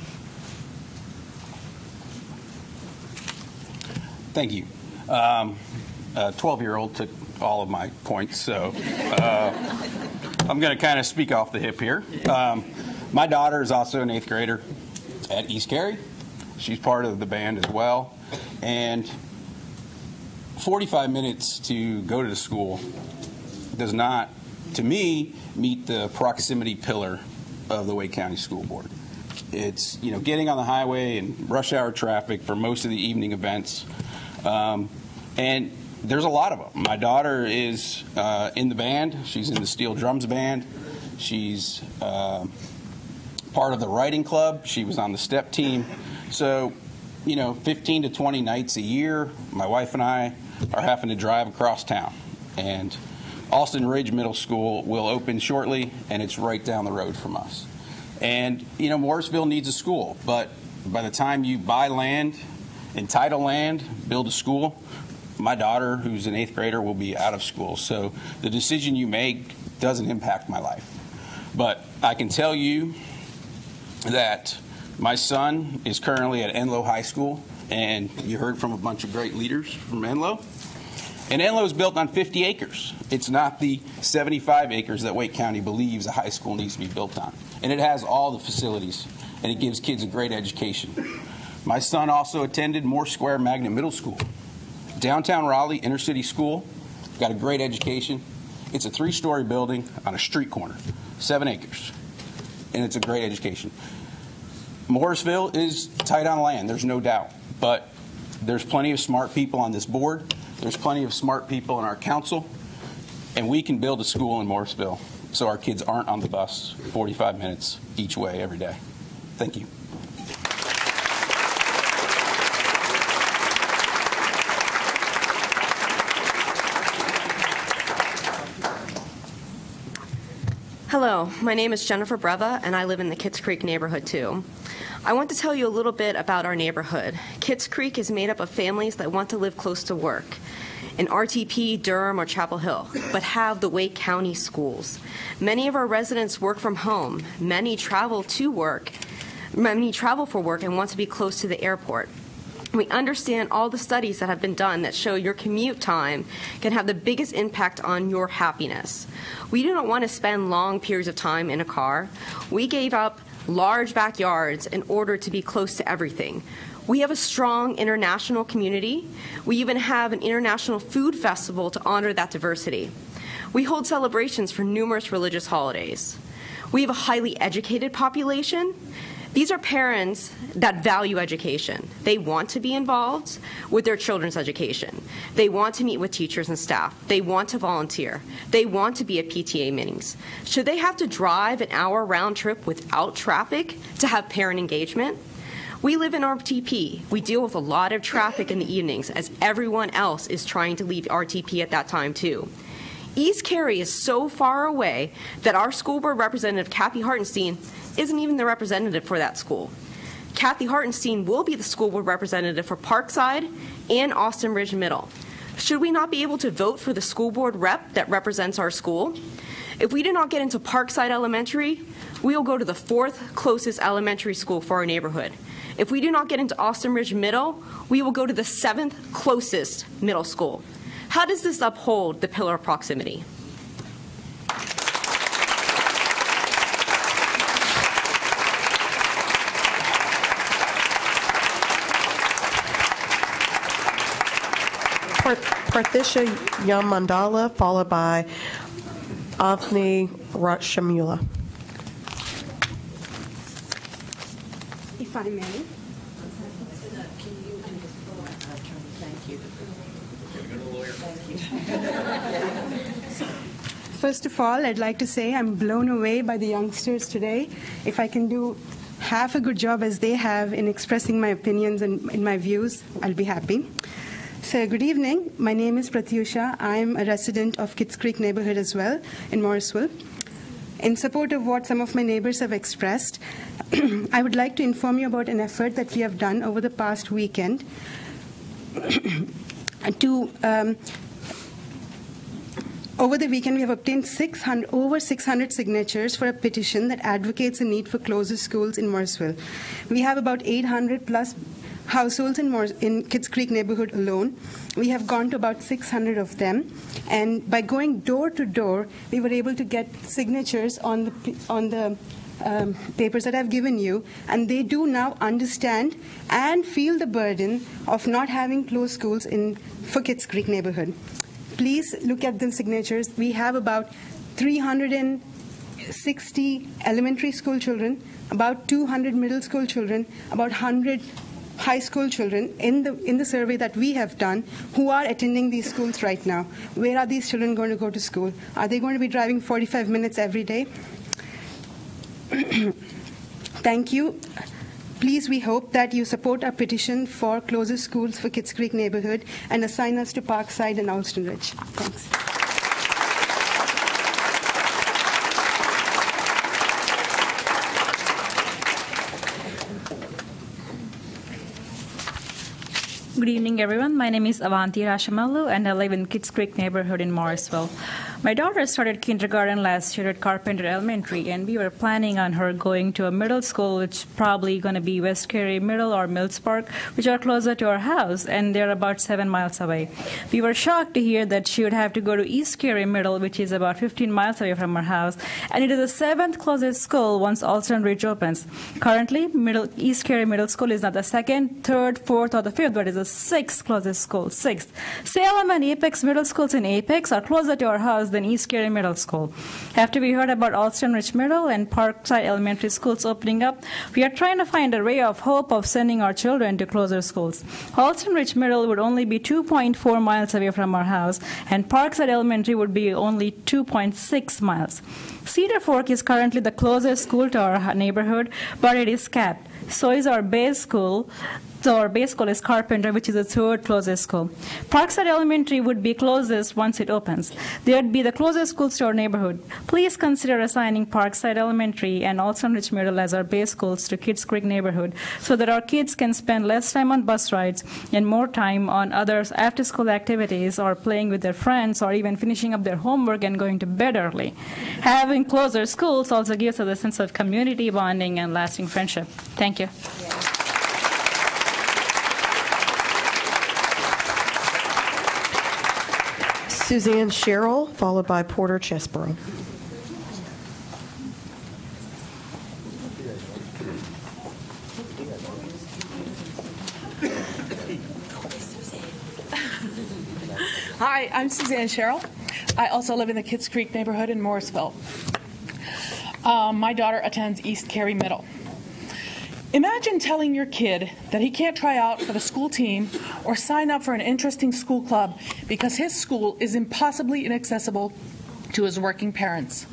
Speaker 2: Thank you. A 12-year-old took all of my points, so I'm going to kind of speak off the hip here. My daughter is also an 8th grader at East Cary. She's part of the band as well. And 45 minutes to go to the school does not, to me, meet the proximity pillar of the Wake County School Board. It's, you know, getting on the highway and rush hour traffic for most of the evening events. And there's a lot of them. My daughter is in the band. She's in the steel drums band. She's part of the writing club. She was on the step team. So, you know, 15 to 20 nights a year, my wife and I are having to drive across town. And Alston Ridge Middle School will open shortly, and it's right down the road from us. And, you know, Morrisville needs a school, but by the time you buy land, entitle land, build a school, my daughter, who's an 8th grader, will be out of school. So the decision you make doesn't impact my life. But I can tell you that my son is currently at Enloe High School, and you heard from a bunch of great leaders from Enloe. And Enloe is built on 50 acres. It's not the 75 acres that Wake County believes a high school needs to be built on. And it has all the facilities, and it gives kids a great education. My son also attended Moore Square Magnet Middle School. Downtown Raleigh, inner city school, got a great education. It's a 3-story building on a street corner, 7 acres, and it's a great education. Morrisville is tight on land, there's no doubt, but there's plenty of smart people on this board. There's plenty of smart people in our council, and we can build a school in Morrisville so our kids aren't on the bus 45 minutes each way every day. Thank you.
Speaker 4: Hello, my name is Jennifer Breva, and I live in the Kitts Creek neighborhood too. I want to tell you a little bit about our neighborhood. Kitts Creek is made up of families that want to live close to work in RTP, Durham, or Chapel Hill, but have the Wake County schools. Many of our residents work from home. Many travel for work and want to be close to the airport. We understand all the studies that have been done that show your commute time can have the biggest impact on your happiness. We do not want to spend long periods of time in a car. We gave up large backyards in order to be close to everything. We have a strong international community. We even have an international food festival to honor that diversity. We hold celebrations for numerous religious holidays. We have a highly educated population. These are parents that value education. They want to be involved with their children's education. They want to meet with teachers and staff. They want to volunteer. They want to be at PTA meetings. Should they have to drive an hour round trip without traffic to have parent engagement? We live in RTP. We deal with a lot of traffic in the evenings as everyone else is trying to leave RTP at that time too. East Cary is so far away that our school board representative, Kathy Hartenstein, isn't even the representative for that school. Kathy Hartenstein will be the school board representative for Parkside and Austin Ridge Middle. Should we not be able to vote for the school board rep that represents our school? If we do not get into Parkside Elementary, we will go to the 4th closest elementary school for our neighborhood. If we do not get into Austin Ridge Middle, we will go to the 7th closest middle school. How does this uphold the pillar of proximity?
Speaker 1: Parthisha Yamandala, followed by Avni Ratshamula.
Speaker 8: If I may. First of all, I'd like to say I'm blown away by the youngsters today. If I can do half a good job as they have in expressing my opinions and in my views, I'll be happy. So good evening. My name is Pratyusha. I'm a resident of Kitts Creek neighborhood as well in Morrisville. In support of what some of my neighbors have expressed, I would like to inform you about an effort that we have done over the past weekend over the weekend, we have obtained over 600 signatures for a petition that advocates a need for closer schools in Morrisville. We have about 800 plus households in Kitts Creek neighborhood alone. We have gone to about 600 of them, and by going door to door, we were able to get signatures on the papers that I've given you, and they do now understand and feel the burden of not having close schools for Kitts Creek neighborhood. Please look at the signatures. We have about 360 elementary school children, about 200 middle school children, about 100 high school children in the survey that we have done who are attending these schools right now. Where are these children going to go to school? Are they going to be driving 45 minutes every day? Thank you. Please, we hope that you support our petition for closer schools for Kitts Creek neighborhood and assign us to Parkside and Alston Ridge. Thanks.
Speaker 12: Good evening, everyone. My name is Avanti Rashamalu, and I live in Kitts Creek neighborhood in Morrisville. My daughter started kindergarten last year at Carpenter Elementary, and we were planning on her going to a middle school, which is probably going to be West Cary Middle or Mills Park, which are closer to our house, and they're about 7 miles away. We were shocked to hear that she would have to go to East Cary Middle, which is about 15 miles away from our house, and it is the 7th closest school once Alston Ridge opens. Currently, East Cary Middle School is not the 2nd, 3rd, 4th, or the 5th, but is the 6th closest school, 6th. Salem and Apex Middle Schools in Apex are closer to our house than East Cary Middle School. After we heard about Alston Ridge Middle and Parkside Elementary Schools opening up, we are trying to find a ray of hope of sending our children to closer schools. Alston Ridge Middle would only be 2.4 miles away from our house, and Parkside Elementary would be only 2.6 miles. Cedar Fork is currently the closest school to our neighborhood, but it is capped. So is our base school. So our base school is Carpenter, which is the 3rd closest school. Parkside Elementary would be closest once it opens. They would be the closest schools to our neighborhood. Please consider assigning Parkside Elementary and Alston Ridge Middle as our base schools to Kitts Creek neighborhood so that our kids can spend less time on bus rides and more time on other after-school activities or playing with their friends or even finishing up their homework and going to bed early. Having closer schools also gives us a sense of community bonding and lasting friendship. Thank you.
Speaker 1: Suzanne Sherrill, followed by Porter Chesborough.
Speaker 23: Hi, I'm Suzanne Sherrill. I also live in the Kitts Creek neighborhood in Morrisville. My daughter attends East Cary Middle. Imagine telling your kid that he can't try out for the school team or sign up for an interesting school club because his school is impossibly inaccessible to his working parents.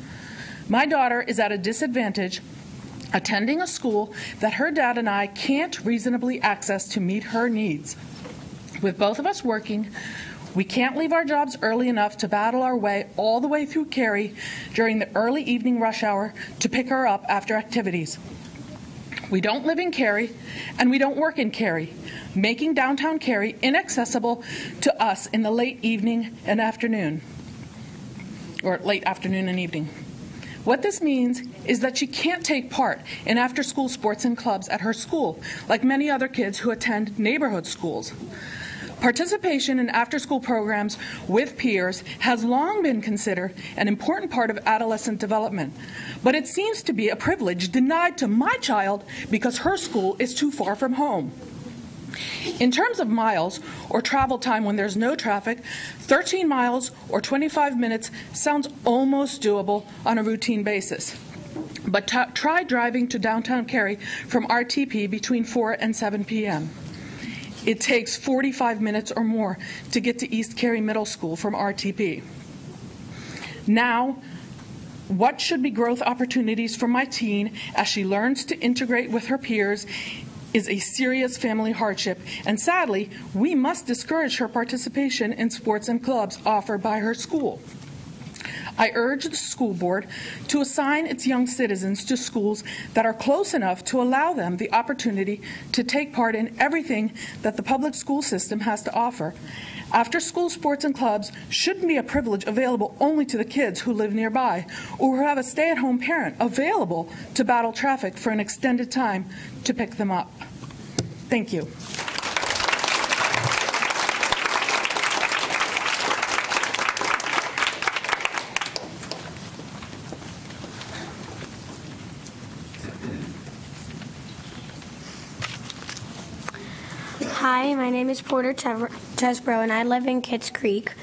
Speaker 23: My daughter is at a disadvantage attending a school that her dad and I can't reasonably access to meet her needs. With both of us working, We can't leave our jobs early enough to battle our way all the way through Cary during the early evening rush hour to pick her up after activities. We don't live in Cary, and we don't work in Cary, making downtown Cary inaccessible to us in the late evening and afternoon, or late afternoon and evening. What this means is that she can't take part in after-school sports and clubs at her school, like many other kids who attend neighborhood schools. Participation in after-school programs with peers has long been considered an important part of adolescent development, but it seems to be a privilege denied to my child because her school is too far from home. In terms of miles or travel time when there's no traffic, 13 miles or 25 minutes sounds almost doable on a routine basis. But try driving to downtown Cary from RTP between 4 and 7 p.m. It takes 45 minutes or more to get to East Cary Middle School from RTP. Now, what should be growth opportunities for my teen as she learns to integrate with her peers is a serious family hardship, and sadly, we must discourage her participation in sports and clubs offered by her school. I urge the school board to assign its young citizens to schools that are close enough to allow them the opportunity to take part in everything that the public school system has to offer. After-school sports and clubs shouldn't be a privilege available only to the kids who live nearby or who have a stay-at-home parent available to battle traffic for an extended time to pick them up. Thank you.
Speaker 7: Hi, my name is Porter Chesbro, and I live in Kitts Creek,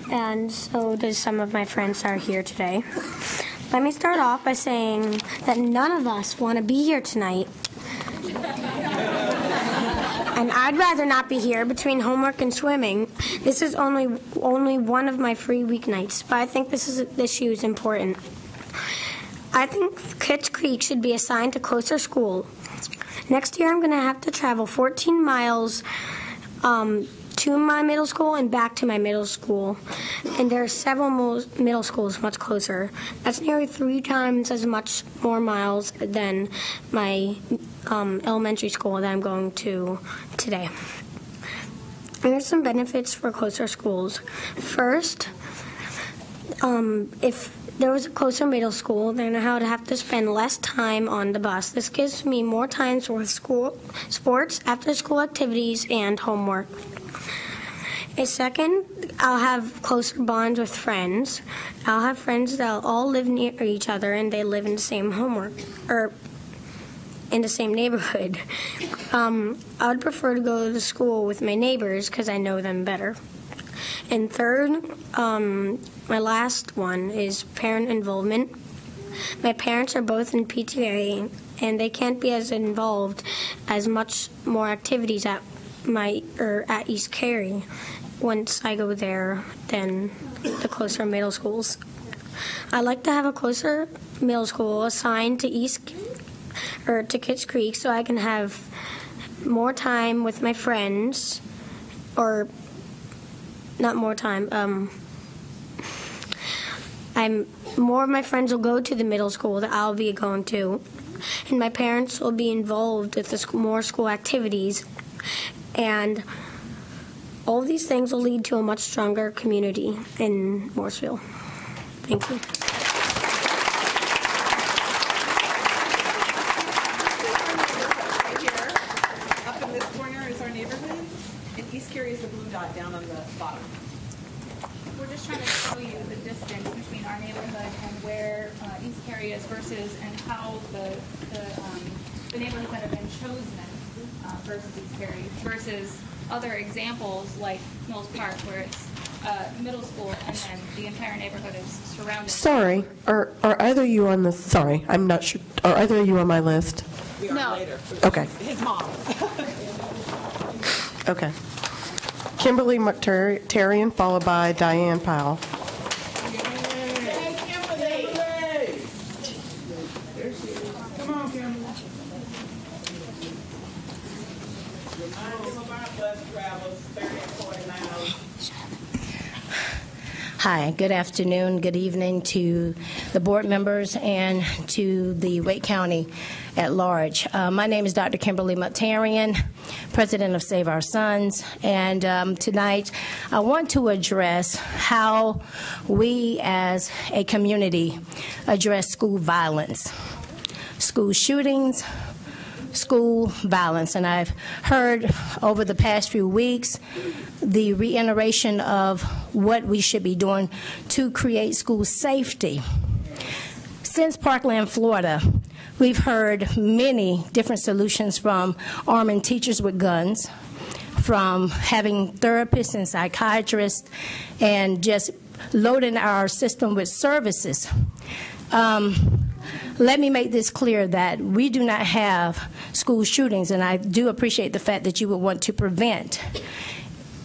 Speaker 7: and so does some of my friends that are here today. Let me start off by saying that none of us want to be here tonight. And I'd rather not be here between homework and swimming. This is only one of my free weeknights, but I think this issue is important. I think Kitts Creek should be assigned to closer school. Next year, I'm going to have to travel 14 miles to my middle school and back to my middle school. And there are several middle schools much closer. That's nearly 3 times as much more miles than my elementary school that I'm going to today. There are some benefits for closer schools. First, if there was a closer middle school, then I would have to spend less time on the bus. This gives me more time for school, sports, after-school activities, and homework. A second, I'll have closer bonds with friends. I'll have friends that all live near each other and they live in the same in the same neighborhood. I would prefer to go to school with my neighbors because I know them better. And third, my last one is parent involvement. My parents are both in PTA, and they can't be as involved as much more activities at East Cary once I go there than the closer middle schools. I'd like to have a closer middle school assigned to to Kitts Creek so I can have more time with my friends, or not more time. More of my friends will go to the middle school that I'll be going to, and my parents will be involved with more school activities, and all of these things will lead to a much stronger community in Morrisville. Thank you.
Speaker 11: Up in this corner is our neighborhood, and East Cary is the blue dot down on the bottom.
Speaker 13: We're just trying to show you the distance between our neighborhood and where East Cary is versus and how the neighborhoods that have been chosen versus East Cary versus other examples like Mills Park where it's middle school and then the entire neighborhood is surrounded.
Speaker 1: Sorry, are either of you on this? Sorry, I'm not sure. Are either of you on my list?
Speaker 11: We are
Speaker 13: No.
Speaker 11: later.
Speaker 1: Okay.
Speaker 11: His mom.
Speaker 1: Okay. Kimberly McTarian, followed by Diane Powell.
Speaker 11: Come on, Kimberly.
Speaker 21: Remind them of our bus travels 30 and 40 miles
Speaker 9: Hi, good afternoon, good evening to the board members and to the Wake County at large. My name is Dr. Kimberly Muktarian, president of Save Our Sons, and tonight I want to address how we as a community address school violence, school shootings, school violence. And I've heard over the past few weeks the reiteration of what we should be doing to create school safety. Since Parkland, Florida, we've heard many different solutions, from arming teachers with guns, from having therapists and psychiatrists, and just loading our system with services. Let me make this clear that we do not have school shootings, and I do appreciate the fact that you would want to prevent.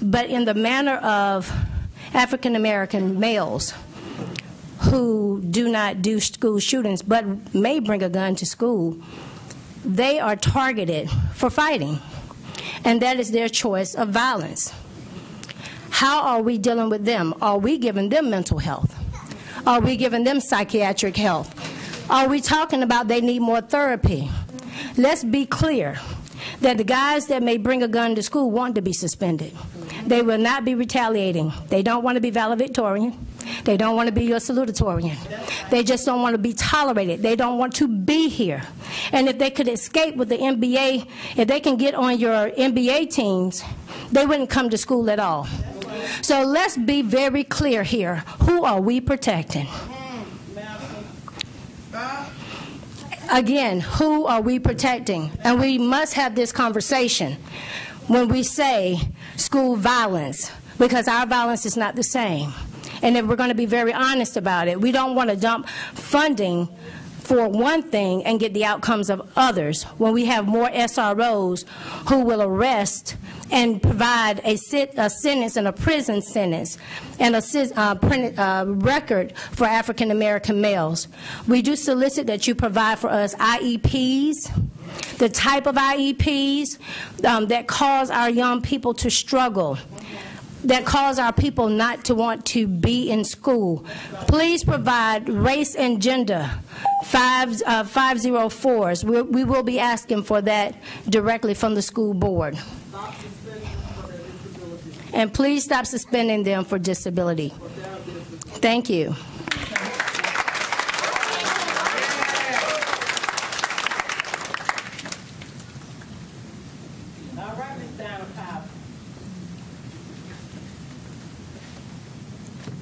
Speaker 9: But in the manner of African American males who do not do school shootings but may bring a gun to school, they are targeted for fighting, and that is their choice of violence. How are we dealing with them? Are we giving them mental health? Are we giving them psychiatric health? Are we talking about they need more therapy? Let's be clear that the guys that may bring a gun to school want to be suspended. They will not be retaliating. They don't want to be valedictorian. They don't want to be your salutatorian. They just don't want to be tolerated. They don't want to be here. And if they could escape with the NBA, if they can get on your NBA teams, they wouldn't come to school at all. So let's be very clear here. Who are we protecting? Again, who are we protecting? And we must have this conversation when we say school violence, because our violence is not the same. And if we're going to be very honest about it, we don't want to dump funding for one thing and get the outcomes of others when we have more SROs who will arrest and provide a sentence and a prison sentence and a record for African American males. We do solicit that you provide for us IEPs, the type of IEPs that cause our young people to struggle, that cause our people not to want to be in school. Please provide race and gender 504s. We will be asking for that directly from the school board. And please stop suspending them for disability. Thank you.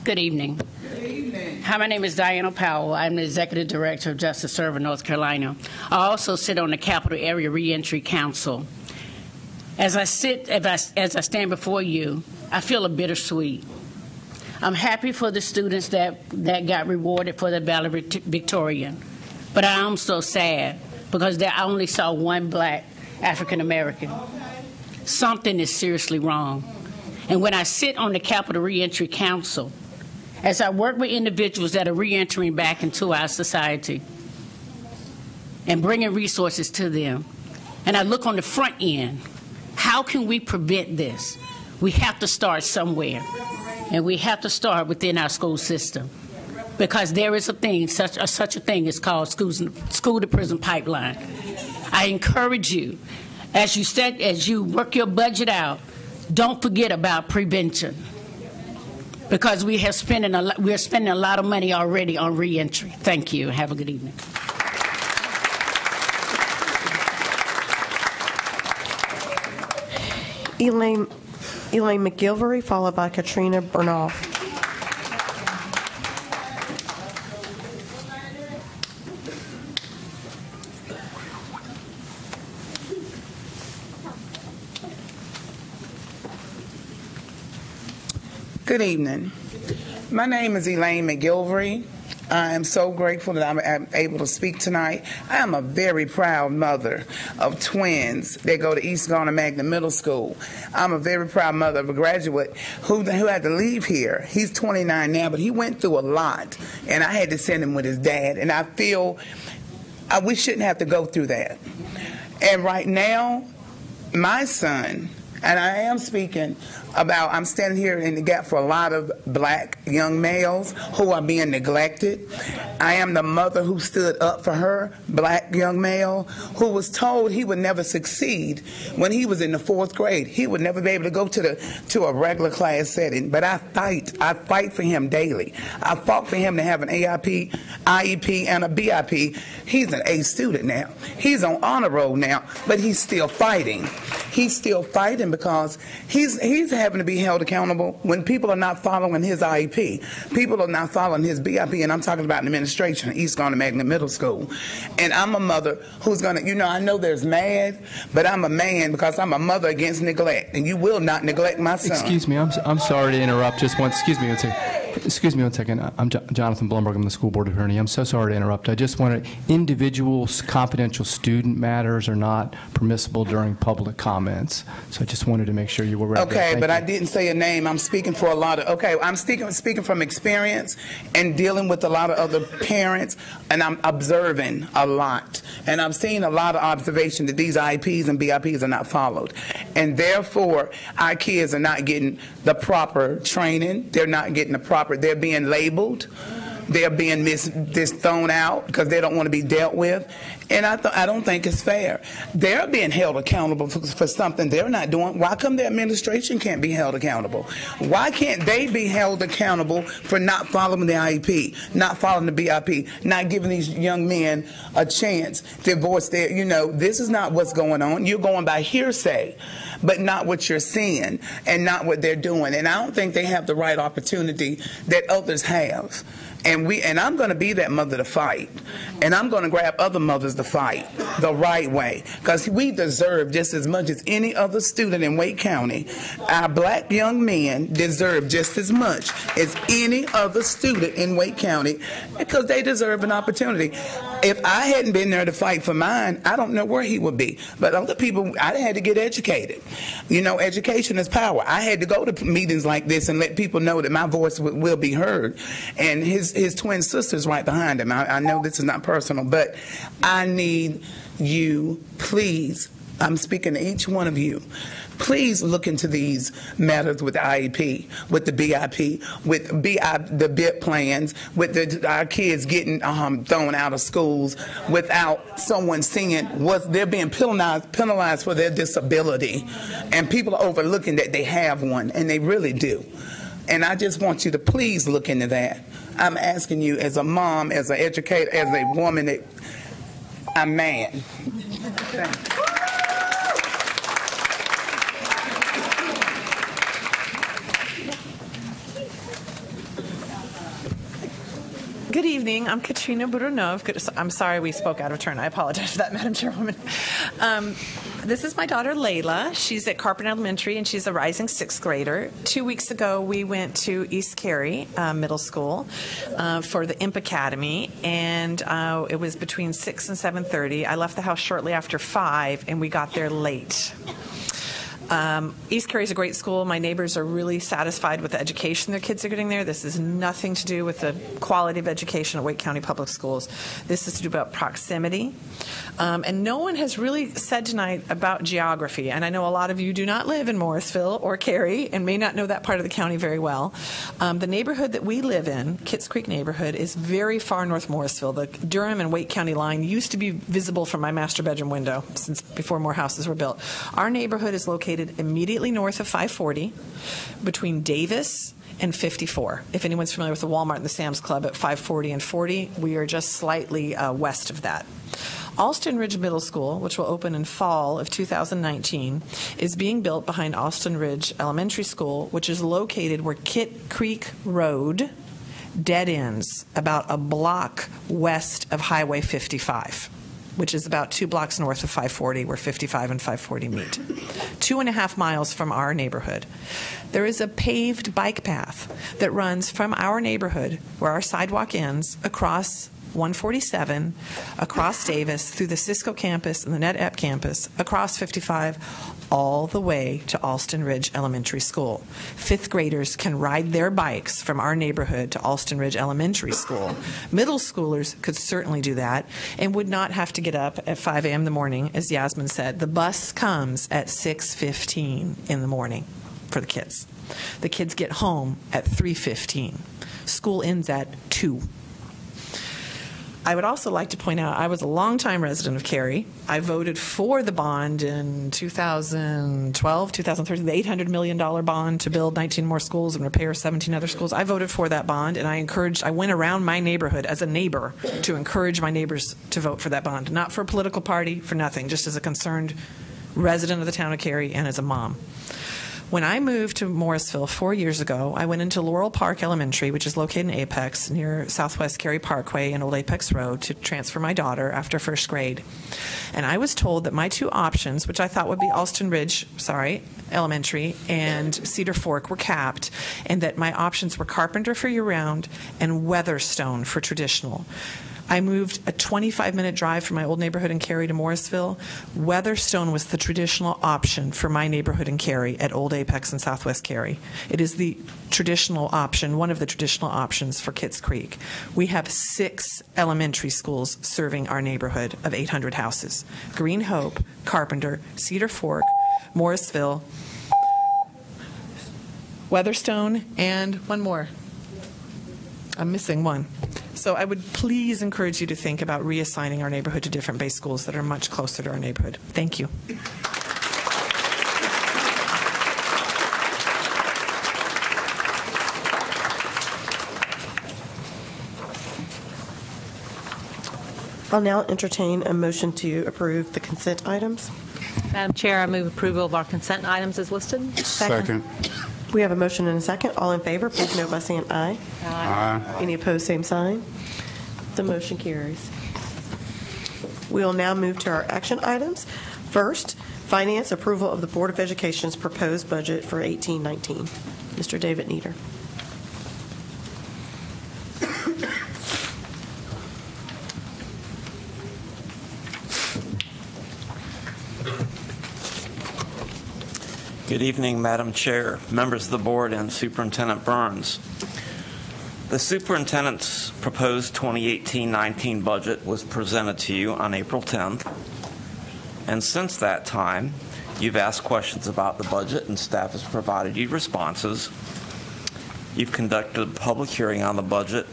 Speaker 14: Good evening. Good evening. Hi, my name is Diana Powell. I'm the Executive Director of Justice Serve in North Carolina. I also sit on the Capital Area Reentry Council. As I stand before you, I feel a bittersweet. I'm happy for the students that got rewarded for the Valedictorian, but I am so sad because I only saw one black African American. Something is seriously wrong. And when I sit on the Capital Reentry Council, as I work with individuals that are reentering back into our society and bringing resources to them, and I look on the front end, how can we prevent this? We have to start somewhere, and we have to start within our school system, because there is a thing, such a thing is called school to prison pipeline. I encourage you, as you work your budget out, don't forget about prevention, because we're spending a lot of money already on reentry. Thank you. Have a good evening.
Speaker 1: Elaine McGilvery, followed by Katrina Bernoff.
Speaker 15: Good evening. My name is Elaine McGilvery. I am so grateful that I'm able to speak tonight. I am a very proud mother of twins that go to East Garner Magna Middle School. I'm a very proud mother of a graduate who had to leave here. He's 29 now, but he went through a lot, and I had to send him with his dad, and I feel we shouldn't have to go through that. And right now, my son And I am speaking about, I'm standing here in the gap for a lot of black young males who are being neglected. I am the mother who stood up for her black young male who was told he would never succeed when he was in the 4th grade. He would never be able to go to a regular class setting. But I fight for him daily. I fought for him to have an AIP, IEP, and a BIP. He's an A student now. He's on honor roll now, but he's still fighting. He's still fighting because he's having to be held accountable when people are not following his IEP. People are not following his BIP, and I'm talking about an administration at East Garner Magnet Middle School. And I'm a mother who's going to, I know there's mad, but I'm a man because I'm a mother against neglect, and you will not neglect my son.
Speaker 16: Excuse me, I'm sorry to interrupt. Excuse me one second. I'm Jonathan Blumberg. I'm the school board attorney. I'm so sorry to interrupt. I just wanted, individual confidential student matters are not permissible during public comments. So I just wanted to make sure you were aware of that.
Speaker 15: Okay, but I didn't say a name. I'm speaking for a lot of, I'm speaking from experience and dealing with a lot of other parents, and I'm observing a lot. And I've seen a lot of observation that these IEPs and BIPs are not followed. And therefore, our kids are not getting the proper training. They're not getting the proper, they're being labeled. They're being thrown out because they don't want to be dealt with. And I don't think it's fair. They're being held accountable for something they're not doing. Why come the administration can't be held accountable? Why can't they be held accountable for not following the IEP, not following the BIP, not giving these young men a chance to voice their, this is not what's going on. You're going by hearsay, but not what you're seeing and not what they're doing. And I don't think they have the right opportunity that others have. And I'm going to be that mother to fight. And I'm going to grab other mothers to fight the right way. Because we deserve just as much as any other student in Wake County. Our black young men deserve just as much as any other student in Wake County because they deserve an opportunity. If I hadn't been there to fight for mine, I don't know where he would be. But other people, I had to get educated. Education is power. I had to go to meetings like this and let people know that my voice will be heard. And his twin sister's right behind him. I know this is not personal, but I need you, please, I'm speaking to each one of you, please look into these matters with the IEP, with the BIP, with the BIP plans, with our kids getting thrown out of schools without someone seeing what they're being penalized for their disability. And people are overlooking that they have one, and they really do. And I just want you to please look into that. I'm asking you as a mom, as an educator, as a woman, a man. Thank you.
Speaker 11: Good evening. I'm Katrina Buranov. I'm sorry we spoke out of turn. I apologize for that, Madam Chairwoman. This is my daughter, Layla. She's at Carpenter Elementary, and she's a rising 6th grader. 2 weeks ago, we went to East Cary Middle School for the IMP Academy, and it was between 6 and 7:30. I left the house shortly after 5, and we got there late. East Cary is a great school. My neighbors are really satisfied with the education their kids are getting there. This is nothing to do with the quality of education at Wake County Public Schools. This is to do about proximity. And no one has really said tonight about geography. And I know a lot of you do not live in Morrisville or Cary and may not know that part of the county very well. The neighborhood that we live in, Kitts Creek neighborhood, is very far north Morrisville. The Durham and Wake County line used to be visible from my master bedroom window since before more houses were built. Our neighborhood is located immediately north of 540 between Davis and 54. If anyone's familiar with the Walmart and the Sam's Club at 540 and 40, we are just slightly west of that. Alston Ridge Middle School, which will open in fall of 2019, is being built behind Alston Ridge Elementary School, which is located where Kit Creek Road dead ends about a block west of Highway 55, which is about 2 blocks north of 540, where 55 and 540 meet. 2.5 miles from our neighborhood. There is a paved bike path that runs from our neighborhood, where our sidewalk ends, across
Speaker 23: 147, across Davis, through the Cisco campus and the NetApp campus, across 55, all the way to Alston Ridge Elementary School. Fifth graders can ride their bikes from our neighborhood to Alston Ridge Elementary School. Middle schoolers could certainly do that and would not have to get up at 5 a.m. in the morning, as Yasmin said. The bus comes at 6:15 in the morning for the kids. The kids get home at 3:15. School ends at 2. I would also like to point out I was a longtime resident of Cary. I voted for the bond in 2012, 2013, the $800 million bond to build 19 more schools and repair 17 other schools. I voted for that bond, and I went around my neighborhood as a neighbor to encourage my neighbors to vote for that bond, not for a political party, for nothing, just as a concerned resident of the town of Cary and as a mom. When I moved to Morrisville 4 years ago, I went into Laurel Park Elementary, which is located in Apex, near Southwest Cary Parkway and Old Apex Road, to transfer my daughter after first grade. And I was told that my two options, which I thought would be Alston Ridge, Elementary, and Cedar Fork, were capped, and that my options were Carpenter for year-round and Weatherstone for traditional. I moved a 25-minute drive from my old neighborhood in Cary to Morrisville. Weatherstone was the traditional option for my neighborhood in Cary at Old Apex and Southwest Cary. It is the traditional option, one of the traditional options for Kitts Creek. We have 6 elementary schools serving our neighborhood of 800 houses: Green Hope, Carpenter, Cedar Fork, Morrisville, Weatherstone, and one more. I'm missing one. So I would please encourage you to think about reassigning our neighborhood to different base schools that are much closer to our neighborhood. Thank you.
Speaker 1: I'll now entertain a motion to approve the consent items.
Speaker 17: Madam Chair, I move approval of our consent items as listed.
Speaker 1: Second. We have a motion and a second. All in favor, please note by saying aye.
Speaker 17: Aye.
Speaker 1: Any opposed, same sign. The motion carries. We will now move to our action items. First, finance approval of the Board of Education's proposed budget for 18-19. Mr. David Nieder.
Speaker 18: Good evening, Madam Chair, members of the board, and Superintendent Burns. The superintendent's proposed 2018-19 budget was presented to you on April 10th, and since that time, you've asked questions about the budget and staff has provided you responses. You've conducted a public hearing on the budget,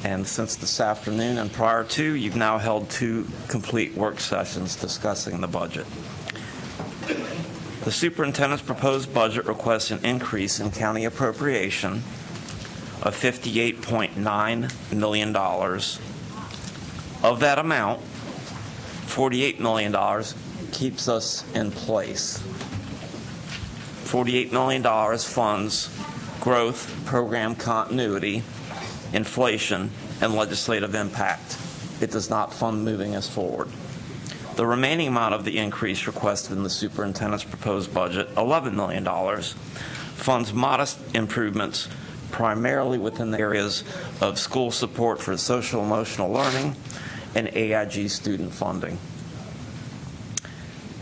Speaker 18: and since this afternoon and prior to, you've now held 2 complete work sessions discussing the budget. The superintendent's proposed budget requests an increase in county appropriation of $58.9 million. Of that amount, $48 million keeps us in place. $48 million funds growth, program continuity, inflation, and legislative impact. It does not fund moving us forward. The remaining amount of the increase requested in the superintendent's proposed budget, $11 million, funds modest improvements primarily within the areas of school support for social emotional learning and AIG student funding.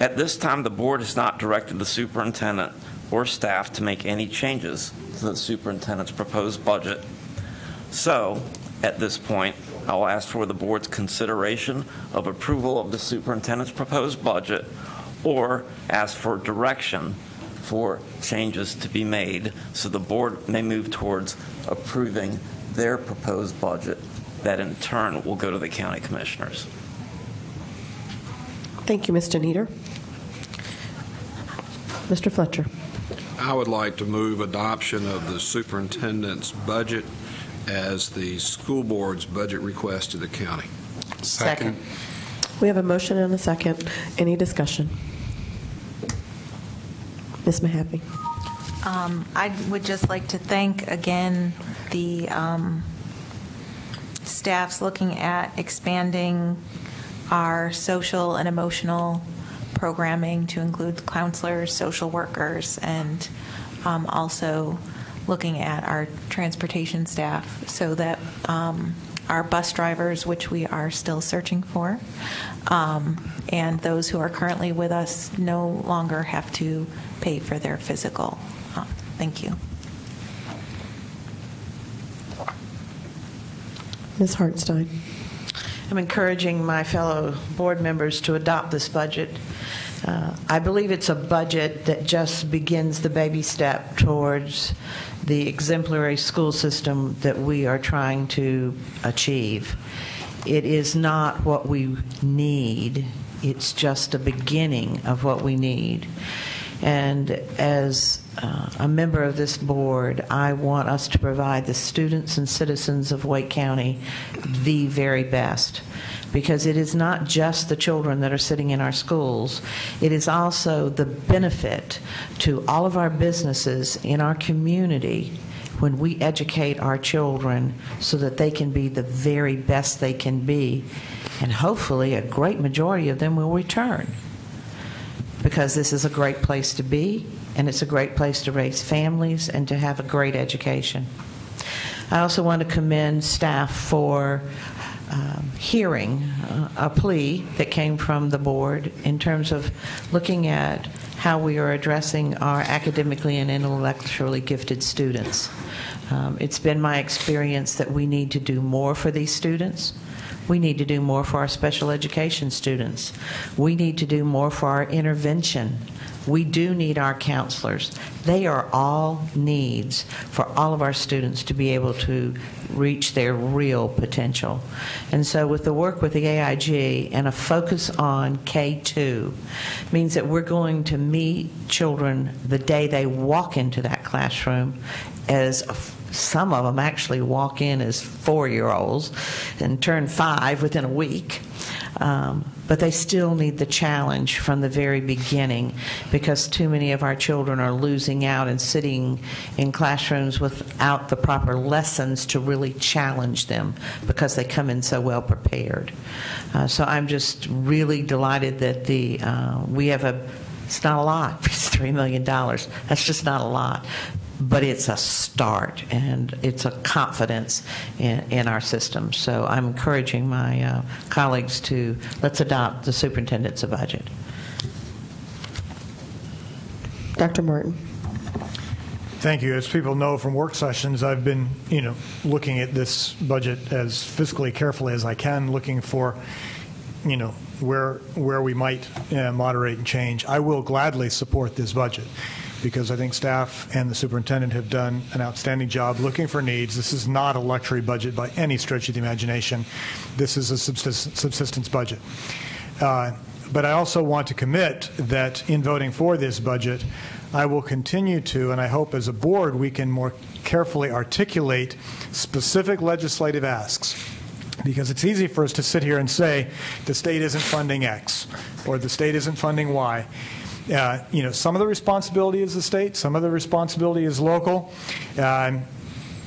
Speaker 18: At this time, the board has not directed the superintendent or staff to make any changes to the superintendent's proposed budget. So, at this point, I'll ask for the board's consideration of approval of the superintendent's proposed budget, or ask for direction for changes to be made so the board may move towards approving their proposed budget that in turn will go to the county commissioners.
Speaker 1: Thank you, Mr. Nieder. Mr. Fletcher.
Speaker 19: I would like to move adoption of the superintendent's budget as the school board's budget request to the county.
Speaker 1: Second. We have a motion and a second. Any discussion? Ms. Mahaffey.
Speaker 24: I would just like to thank again the staffs looking at expanding our social and emotional programming to include counselors, social workers, and also looking at our transportation staff so that our bus drivers, which we are still searching for, and those who are currently with us no longer have to pay for their physical. Thank you.
Speaker 1: Ms. Hartstein.
Speaker 3: I'm encouraging my fellow board members to adopt this budget. I believe it's a budget that just begins the baby step towards the exemplary school system that we are trying to achieve. It is not what we need. It's just a beginning of what we need. And as a member of this board, I want us to provide the students and citizens of Wake County the very best, because it is not just the children that are sitting in our schools. It is also the benefit to all of our businesses in our community when we educate our children so that they can be the very best they can be, and hopefully a great majority of them will return, because this is a great place to be, and it's a great place to raise families and to have a great education. I also want to commend staff for hearing a plea that came from the board in terms of looking at how we are addressing our academically and intellectually gifted students. It's been my experience that we need to do more for these students. We need to do more for our special education students. We need to do more for our intervention. We do need our counselors. They are all needs for all of our students to be able to reach their real potential. And so with the work with the AIG and a focus on K-2 means that we're going to meet children the day they walk into that classroom, as some of them actually walk in as 4-year-olds and turn 5 within a week. But they still need the challenge from the very beginning, because too many of our children are losing out and sitting in classrooms without the proper lessons to really challenge them, because they come in so well prepared. So I'm just really delighted that we have it's not a lot, it's $3 million. That's just not a lot. But it's a start, and it's a confidence in our system. So I'm encouraging my colleagues to let's adopt the superintendent's budget.
Speaker 1: Dr. Martin.
Speaker 5: Thank you. As people know from work sessions, I've been, looking at this budget as fiscally carefully as I can, looking for, where we might moderate and change. I will gladly support this budget, because I think staff and the superintendent have done an outstanding job looking for needs. This is not a luxury budget by any stretch of the imagination. This is a subsistence budget. But I also want to commit that in voting for this budget, I will continue to, and I hope as a board we can more carefully articulate specific legislative asks. Because it's easy for us to sit here and say the state isn't funding X or the state isn't funding Y. Some of the responsibility is the state, some of the responsibility is local.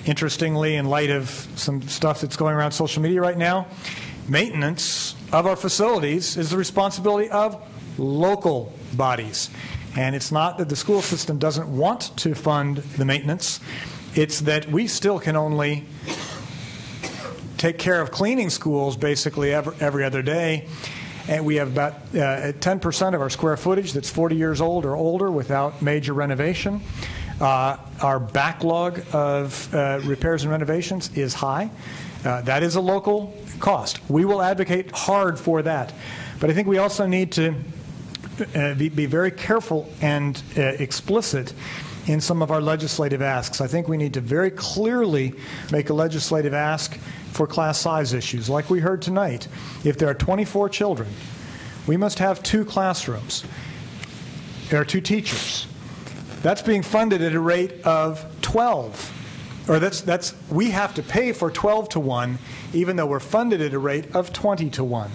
Speaker 5: Interestingly, in light of some stuff that's going around social media right now, maintenance of our facilities is the responsibility of local bodies. And it's not that the school system doesn't want to fund the maintenance, it's that we still can only take care of cleaning schools basically every other day. And we have about 10% of our square footage that's 40 years old or older without major renovation. Our backlog of repairs and renovations is high. That is a local cost. We will advocate hard for that. But I think we also need to be very careful and explicit in some of our legislative asks. I think we need to very clearly make a legislative ask for class size issues. Like we heard tonight, if there are 24 children, we must have 2 classrooms. There are 2 teachers. That's being funded at a rate of 12. Or we have to pay for 12 to 1, even though we're funded at a rate of 20 to 1.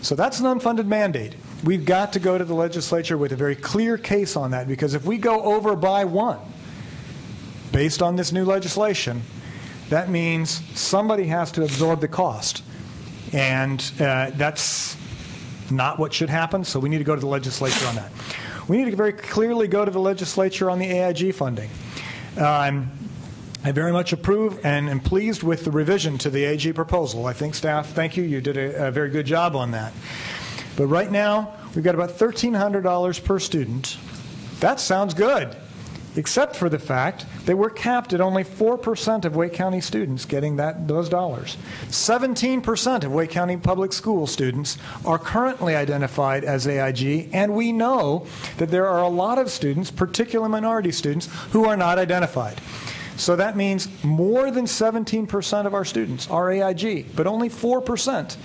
Speaker 5: So that's an unfunded mandate. We've got to go to the legislature with a very clear case on that, because if we go over by 1, based on this new legislation, that means somebody has to absorb the cost. And that's not what should happen, so we need to go to the legislature on that. We need to very clearly go to the legislature on the AIG funding. I very much approve and am pleased with the revision to the AG proposal. I think staff, thank you. You did a very good job on that. But right now, we've got about $1,300 per student. That sounds good, except for the fact that we're capped at only 4% of Wake County students getting those dollars. 17% of Wake County Public School students are currently identified as AIG, and we know that there are a lot of students, particularly minority students, who are not identified. So that means more than 17% of our students are AIG, but only 4%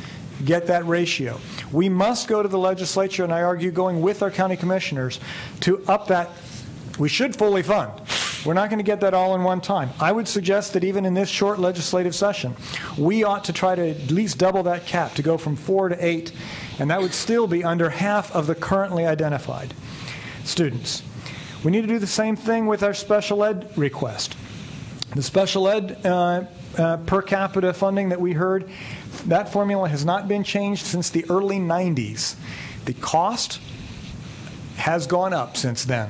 Speaker 5: get that ratio. We must go to the legislature, and I argue going with our county commissioners, to up that. We should fully fund. We're not going to get that all in one time. I would suggest that even in this short legislative session, we ought to try to at least double that cap, to go from 4 to 8, and that would still be under half of the currently identified students. We need to do the same thing with our special ed request. The special ed per capita funding that we heard, that formula has not been changed since the early 90s. The cost has gone up since then.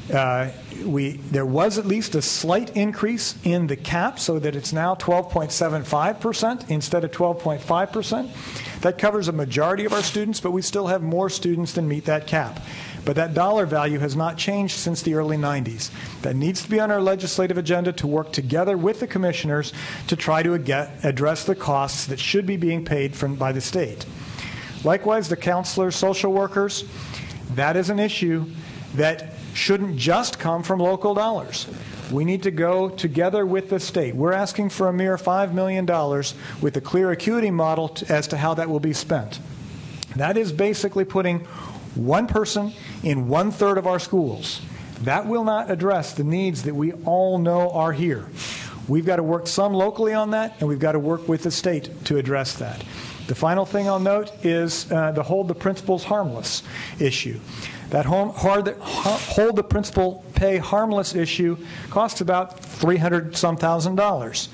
Speaker 5: There was at least a slight increase in the cap so that it's now 12.75% instead of 12.5%. That covers a majority of our students, but we still have more students than meet that cap. But that dollar value has not changed since the early 90s. That needs to be on our legislative agenda to work together with the commissioners to try to address the costs that should be being paid by the state. Likewise, the counselors, social workers, that is an issue that shouldn't just come from local dollars. We need to go together with the state. We're asking for a mere $5 million with a clear acuity model as to how that will be spent. That is basically putting one person in 1/3 of our schools. That will not address the needs that we all know are here. We've got to work some locally on that, and we've got to work with the state to address that. The final thing I'll note is the hold the principals harmless issue. That hold the principal pay harmless issue costs about $300,000.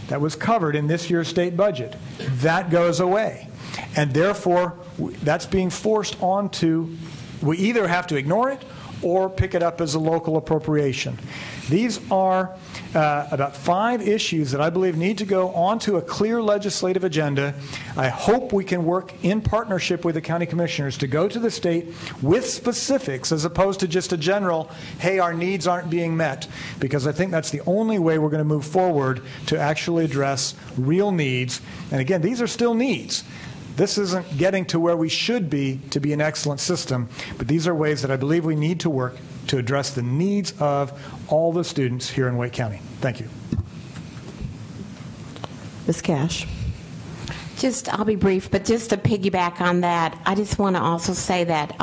Speaker 5: That was covered in this year's state budget. That goes away. And therefore, that's being forced onto, we either have to ignore it or pick it up as a local appropriation. These are about 5 issues that I believe need to go onto a clear legislative agenda. I hope we can work in partnership with the county commissioners to go to the state with specifics as opposed to just a general, hey, our needs aren't being met, because I think that's the only way we're going to move forward to actually address real needs. And again, these are still needs. This isn't getting to where we should be to be an excellent system, but these are ways that I believe we need to work to address the needs of all the students here in Wake County. Thank you.
Speaker 1: Ms. Cash.
Speaker 6: I'll be brief, but just to piggyback on that, I just want to also say that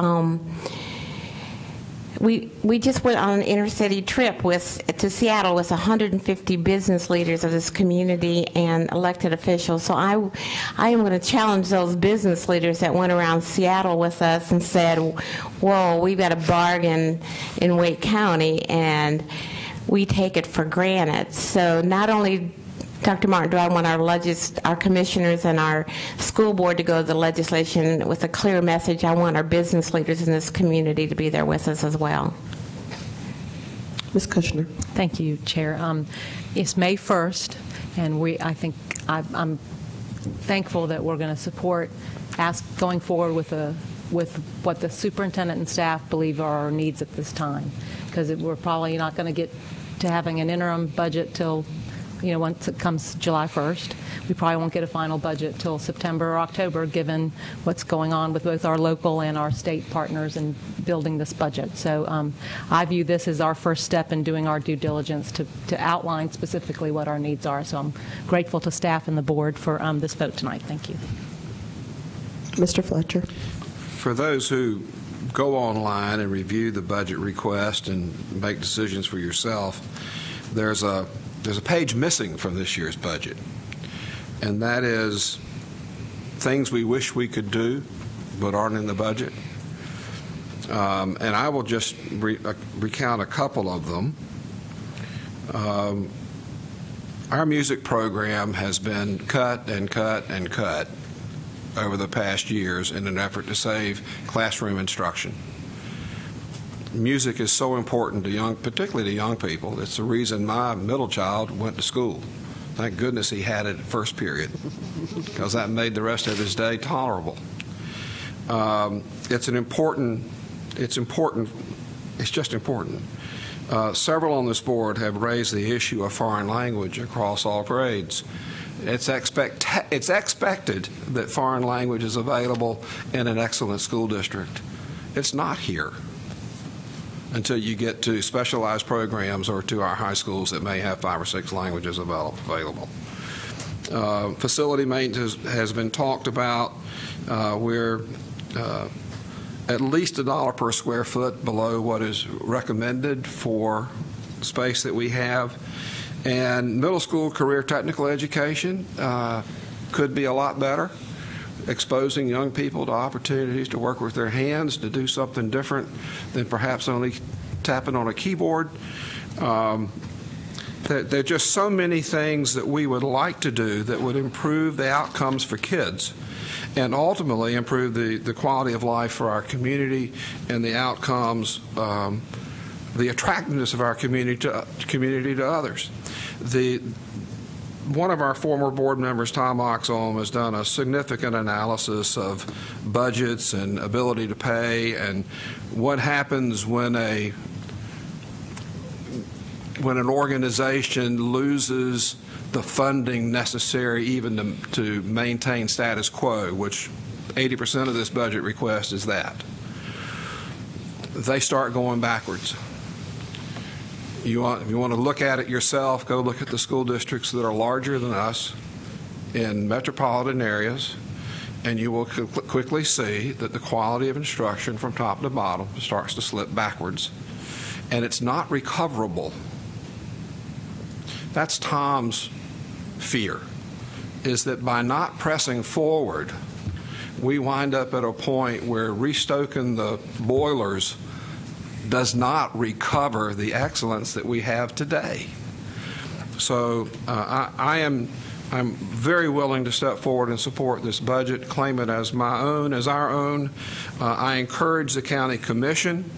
Speaker 6: we just went on an intercity trip to Seattle with 150 business leaders of this community and elected officials. So I am going to challenge those business leaders that went around Seattle with us and said, whoa, we've got a bargain in Wake County, and we take it for granted. So not only, Dr. Martin, do I want our commissioners and our school board to go to the legislation with a clear message, I want our business leaders in this community to be there with us as well.
Speaker 1: Ms. Kushner.
Speaker 17: Thank you, Chair. It's May 1st, and I'm thankful that we're going to support going forward with what the superintendent and staff believe are our needs at this time, because we're probably not going to get to having an interim budget till once it comes July 1st. We probably won't get a final budget till September or October, given what's going on with both our local and our state partners in building this budget. So I view this as our first step in doing our due diligence to outline specifically what our needs are. So I'm grateful to staff and the board for this vote tonight. Thank you.
Speaker 1: Mr. Fletcher.
Speaker 19: For those who go online and review the budget request and make decisions for yourself, there's a page missing from this year's budget, and that is things we wish we could do but aren't in the budget. And I will just recount a couple of them. Our music program has been cut and cut and cut over the past years in an effort to save classroom instruction. music is so important to particularly to young people. It's the reason my middle child went to school. Thank goodness he had it at first period, because that made the rest of his day tolerable. It's just important. Several on this board have raised the issue of foreign language across all grades. It's expected that foreign language is available in an excellent school district. It's not here until you get to specialized programs or to our high schools that may have 5 or 6 languages available. Facility maintenance has been talked about. We're at least $1 per square foot below what is recommended for space that we have. And middle school career technical education could be a lot better, exposing young people to opportunities to work with their hands, to do something different than perhaps only tapping on a keyboard. There are just so many things that we would like to do that would improve the outcomes for kids and ultimately improve the quality of life for our community and the outcomes, the attractiveness of our community to others. One of our former board members, Tom Oxholm, has done a significant analysis of budgets and ability to pay and what happens when an organization loses the funding necessary even to maintain status quo, which 80% of this budget request is that. They start going backwards. If you want to look at it yourself, go look at the school districts that are larger than us in metropolitan areas, and you will quickly see that the quality of instruction from top to bottom starts to slip backwards, and it's not recoverable. That's Tom's fear, is that by not pressing forward, we wind up at a point where restoking the boilers does not recover the excellence that we have today. So I'm very willing to step forward and support this budget, claim it as my own, as our own. I encourage the county commission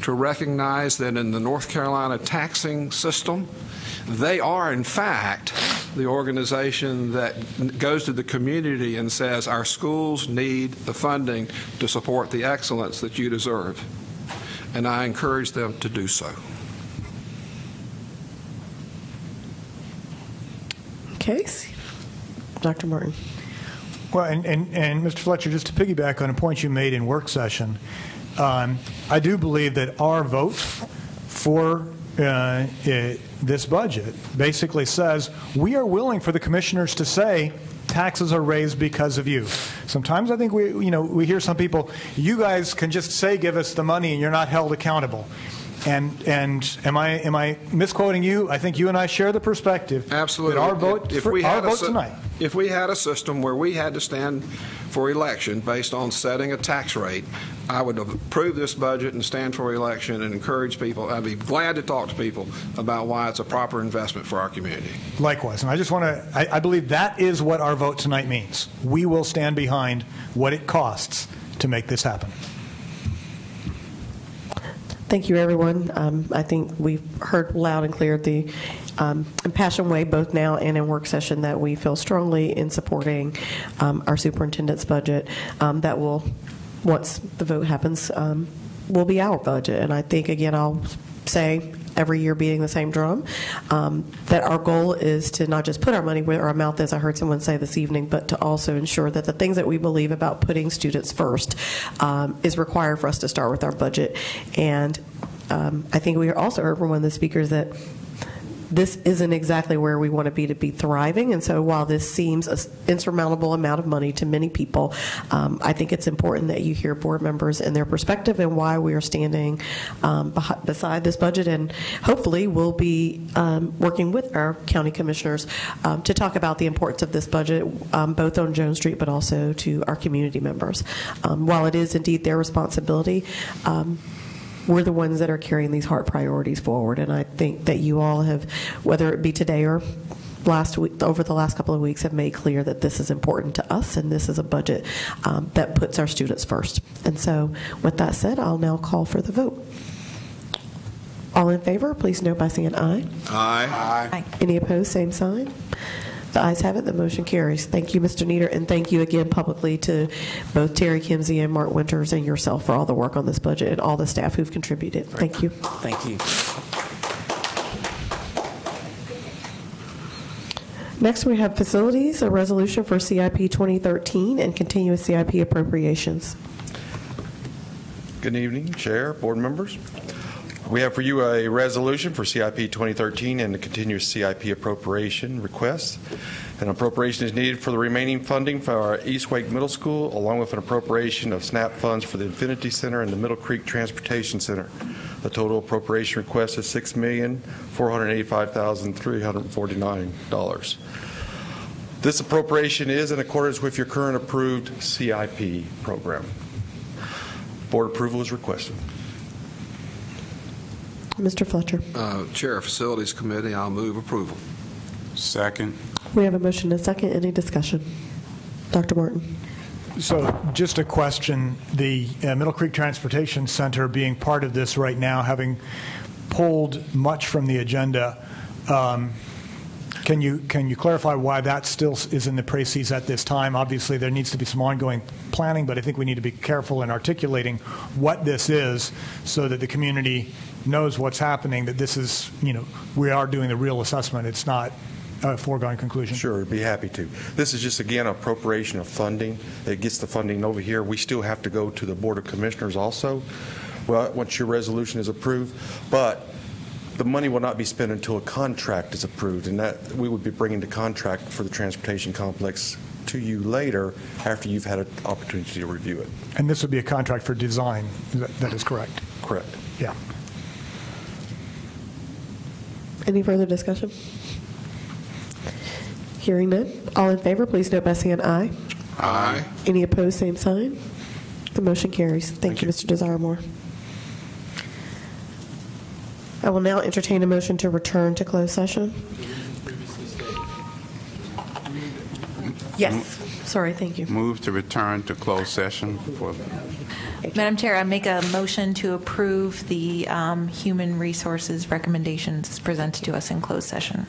Speaker 19: to recognize that in the North Carolina taxing system, they are, in fact, the organization that goes to the community and says, our schools need the funding to support the excellence that you deserve. And I encourage them to do so.
Speaker 1: Okay. Dr. Martin.
Speaker 5: Well, and Mr. Fletcher, just to piggyback on a point you made in work session, I do believe that our vote for this budget basically says we are willing for the commissioners to say taxes are raised because of you. Sometimes I think we hear some people, you guys can just say give us the money and you're not held accountable. And am I misquoting you? I think you and I share the perspective.
Speaker 19: Absolutely.
Speaker 5: That our vote tonight.
Speaker 19: If we had a system where we had to stand for election based on setting a tax rate, I would approve this budget and stand for election and encourage people. I'd be glad to talk to people about why it's a proper investment for our community.
Speaker 5: Likewise. And I just want to, I believe that is what our vote tonight means. We will stand behind what it costs to make this happen.
Speaker 1: Thank you, everyone. I think we've heard loud and clear the impassioned way, both now and in work session, that we feel strongly in supporting our superintendent's budget. That will, once the vote happens, will be our budget. And I think, again, I'll say every year beating the same drum, that our goal is to not just put our money where our mouth is, I heard someone say this evening, but to also ensure that the things that we believe about putting students first is required for us to start with our budget. And I think we also heard from one of the speakers that this isn't exactly where we want to be thriving. And so while this seems an insurmountable amount of money to many people, I think it's important that you hear board members and their perspective and why we are standing beside this budget. And hopefully we'll be working with our county commissioners to talk about the importance of this budget, both on Jones Street but also to our community members. While it is indeed their responsibility, we're the ones that are carrying these hard priorities forward. And I think that you all have, whether it be today or last week, over the last couple of weeks, have made clear that this is important to us and this is a budget that puts our students first. And so with that said, I'll now call for the vote. All in favor, please note by saying aye.
Speaker 19: Aye.
Speaker 1: Any opposed, same sign. The ayes have it. The motion carries. Thank you, Mr. Nieder, and thank you again publicly to both Terry Kimsey and Mark Winters and yourself for all the work on this budget and all the staff who've contributed. Thank you.
Speaker 18: Thank you.
Speaker 1: Next, we have facilities, a resolution for CIP 2013 and continuous CIP appropriations.
Speaker 2: Good evening, Chair, board members. We have for you a resolution for CIP 2013 and the continuous CIP appropriation request. An appropriation is needed for the remaining funding for our East Wake Middle School, along with an appropriation of SNAP funds for the Infinity Center and the Middle Creek Transportation Center. The total appropriation request is $6,485,349. This appropriation is in accordance with your current approved CIP program. Board approval is requested.
Speaker 1: Mr. Fletcher.
Speaker 19: Chair of Facilities Committee, I'll move approval.
Speaker 10: Second.
Speaker 1: We have a motion and a second. Any discussion? Dr. Martin.
Speaker 5: So just a question. The Middle Creek Transportation Center being part of this right now, having pulled much from the agenda, can you clarify why that still is in the précis at this time? Obviously, there needs to be some ongoing planning, but I think we need to be careful in articulating what this is so that the community knows what's happening, that this is, we are doing the real assessment. It's not a foregone conclusion.
Speaker 2: Sure, I'd be happy to. This is just, again, appropriation of funding. It gets the funding over here. We still have to go to the Board of Commissioners also, well, once your resolution is approved. But the money will not be spent until a contract is approved, and that we would be bringing the contract for the transportation complex to you later after you've had an opportunity to review it.
Speaker 5: And this would be a contract for design. That is correct?
Speaker 2: Correct.
Speaker 5: Yeah.
Speaker 1: Any further discussion? Hearing none. All in favor, please note by saying aye.
Speaker 19: Aye.
Speaker 1: Any opposed, same sign. The motion carries. Thank you, Mr. Desiremore. I will now entertain a motion to return to closed session. Yes. Sorry, thank you.
Speaker 10: Move to return to closed session for.
Speaker 24: Madam Chair, I make a motion to approve the human resources recommendations as presented to us in closed session.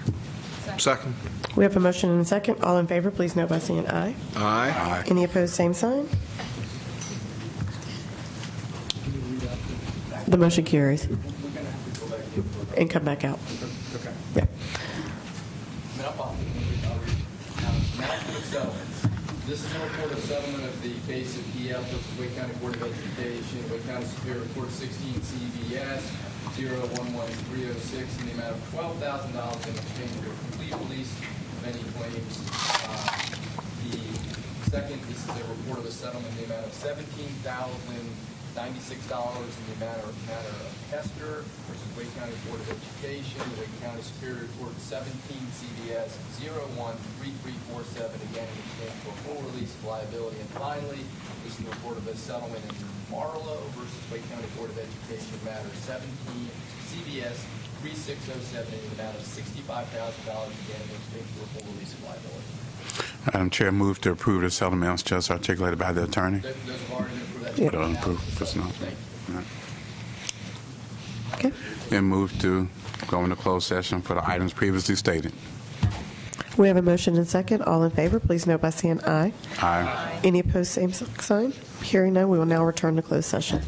Speaker 19: Second.
Speaker 1: We have a motion and a second. All in favor, please note by saying aye.
Speaker 19: Aye.
Speaker 1: Any opposed, same sign. The motion carries. And come back out.
Speaker 16: Okay.
Speaker 1: Yeah.
Speaker 16: This is a report of settlement of the case of EF versus Wake County Board of Education, Wake County Superior Court 16 CBS 011306 in the amount of $12,000 in exchange for a complete release of any claims. The second, this is a report of a settlement in the amount of $17,096 in the matter of Hester versus Wake County Board of Education, Wake County Superior Court 17 CBS 013347, again in exchange for a full release of liability. And finally, this is a report of a settlement in Marlowe versus Wake County Board of Education, matter 17 CBS 3607 in the amount of $65,000, again in exchange for a full release of liability.
Speaker 10: Madam Chair, move to approve the settlements just articulated by the attorney.
Speaker 16: Those have already been approved.
Speaker 1: Okay.
Speaker 10: Then move to go into closed session for the items previously stated.
Speaker 1: We have a motion and second. All in favor, please note by saying aye.
Speaker 10: Aye.
Speaker 1: Any opposed, same sign. Hearing none, we will now return to closed session.